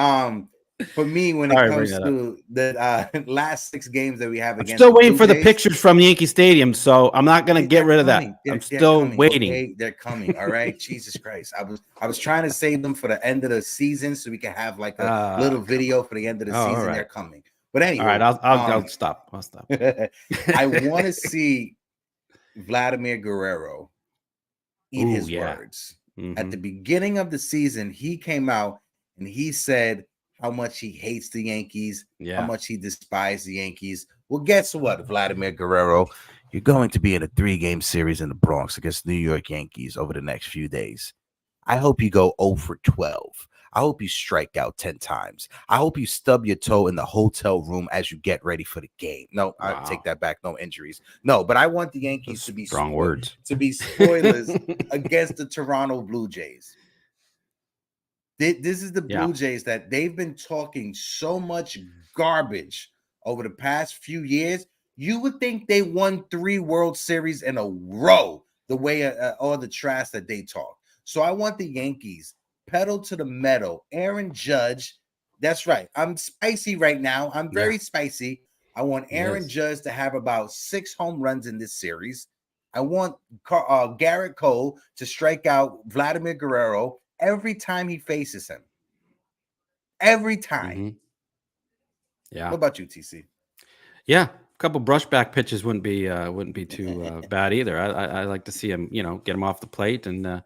for me, when it comes to the last 6 games that we have against, I'm still waiting for the pictures from Yankee Stadium, so I'm not going to get rid of that. I'm still waiting. Okay? They're coming. All right, Jesus Christ. I was trying to save them for the end of the season so we can have like a little video for the end of the season. Right. They're coming. But anyway, all right, I'll stop. I'll stop. I want to see Vladimir Guerrero eat his words. At the beginning of the season, he came out and he said how much he hates the Yankees, how much he despises the Yankees. Well, guess what, Vladimir Guerrero? You're going to be in a 3-game series in the Bronx against New York Yankees over the next few days. I hope you go 0 for 12. I hope you strike out 10 times. I hope you stub your toe in the hotel room as you get ready for the game. No, I take that back. No injuries. No, but I want the Yankees to be spoilers against the Toronto Blue Jays. This is the Blue Jays that they've been talking so much garbage over the past few years. You would think they won 3 World Series in a row the way all the trash that they talk. So I want the Yankees pedal to the metal. Aaron Judge, that's right. I'm spicy right now. I'm very spicy. I want Aaron Judge to have about 6 home runs in this series. I want Garrett Cole to strike out Vladimir Guerrero every time he faces him. Every time. Yeah. What about you, TC? Yeah, a couple brushback pitches wouldn't be too bad either. I like to see him, get him off the plate, and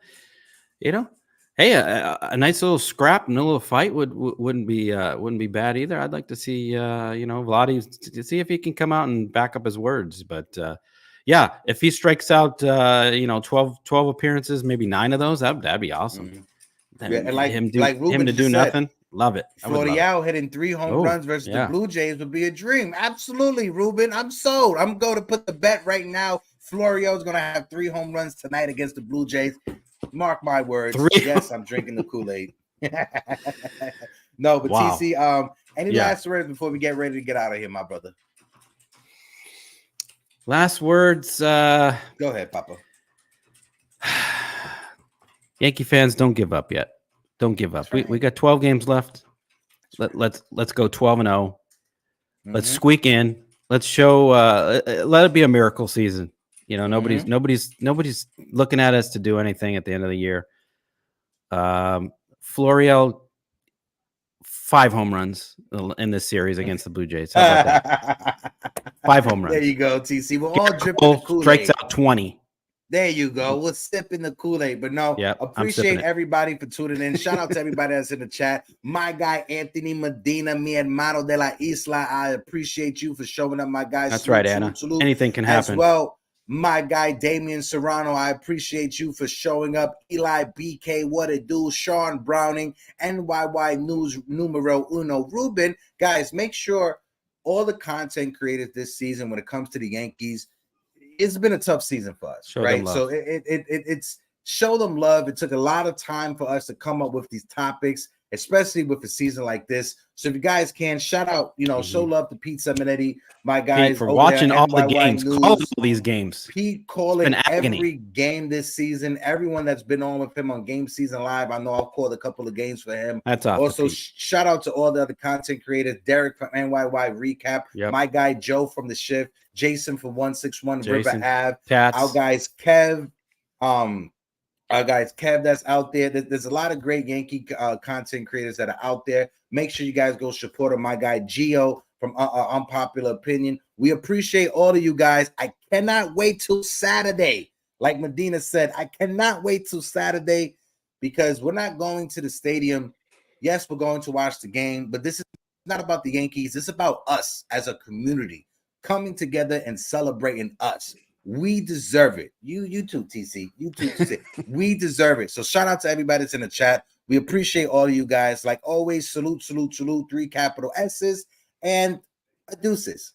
hey, a nice little scrap and a little fight wouldn't be bad either. I'd like to see Vladdy to see if he can come out and back up his words. But yeah, if he strikes out 12 appearances, maybe 9 of those, that'd be awesome. And him to do nothing. Love it. Florial hitting 3 home runs versus the Blue Jays would be a dream. Absolutely, Ruben. I'm sold. I'm going to put the bet right now. Florial is going to have 3 home runs tonight against the Blue Jays. Mark my words. 3. Yes, I'm drinking the Kool-Aid. No, but TC, any last words before we get ready to get out of here, my brother? Last words. Go ahead, Papa. Yankee fans, don't give up yet. Don't give up. Right. We got 12 games left. Let's go 12-0. Let's squeak in. Let's show. Let it be a miracle season. Nobody's looking at us to do anything at the end of the year. Florial, 5 home runs in this series against the Blue Jays. How about that? 5 home runs. There you go, TC. We're all dripping the Kool-Aid. Strikes out 20. There you go. We're sipping the Kool-Aid. But no, appreciate everybody for tuning in. Shout out to everybody that's in the chat. My guy, Anthony Medina, mi hermano de la isla. I appreciate you for showing up, my guys. That's right, Anna. Anything can happen. As well, my guy, Damian Serrano, I appreciate you for showing up. Eli BK, what it do? Sean Browning, NYY News Numero Uno. Ruben, guys, make sure all the content creators this season when it comes to the Yankees, it's been a tough season for us, right? So it's show them love. It took a lot of time for us to come up with these topics, especially with a season like this. So if you guys can, shout out, show love to Pete Seminetti, my guys, Pete, for watching all the games, calling all these games. Pete calling every game this season. Everyone that's been on with him on Game Season Live, I know I've called a couple of games for him. That's awesome. Also, shout out to all the other content creators. Derek from NYY Recap, my guy Joe from The Shift, Jason from 161 River Ave, our guys Kev, Guys, Kev, that's out there. There's a lot of great Yankee content creators that are out there. Make sure you guys go support my guy Gio from Unpopular Opinion. We appreciate all of you guys. I cannot wait till Saturday. Like Medina said, I cannot wait till Saturday because we're not going to the stadium. Yes, we're going to watch the game, but this is not about the Yankees. It's about us as a community coming together and celebrating us. We deserve it. You too, TC. You too, TC. We deserve it. So shout out to everybody that's in the chat. We appreciate all of you guys. Like always, salute, salute, salute. 3 capital S's and deuces.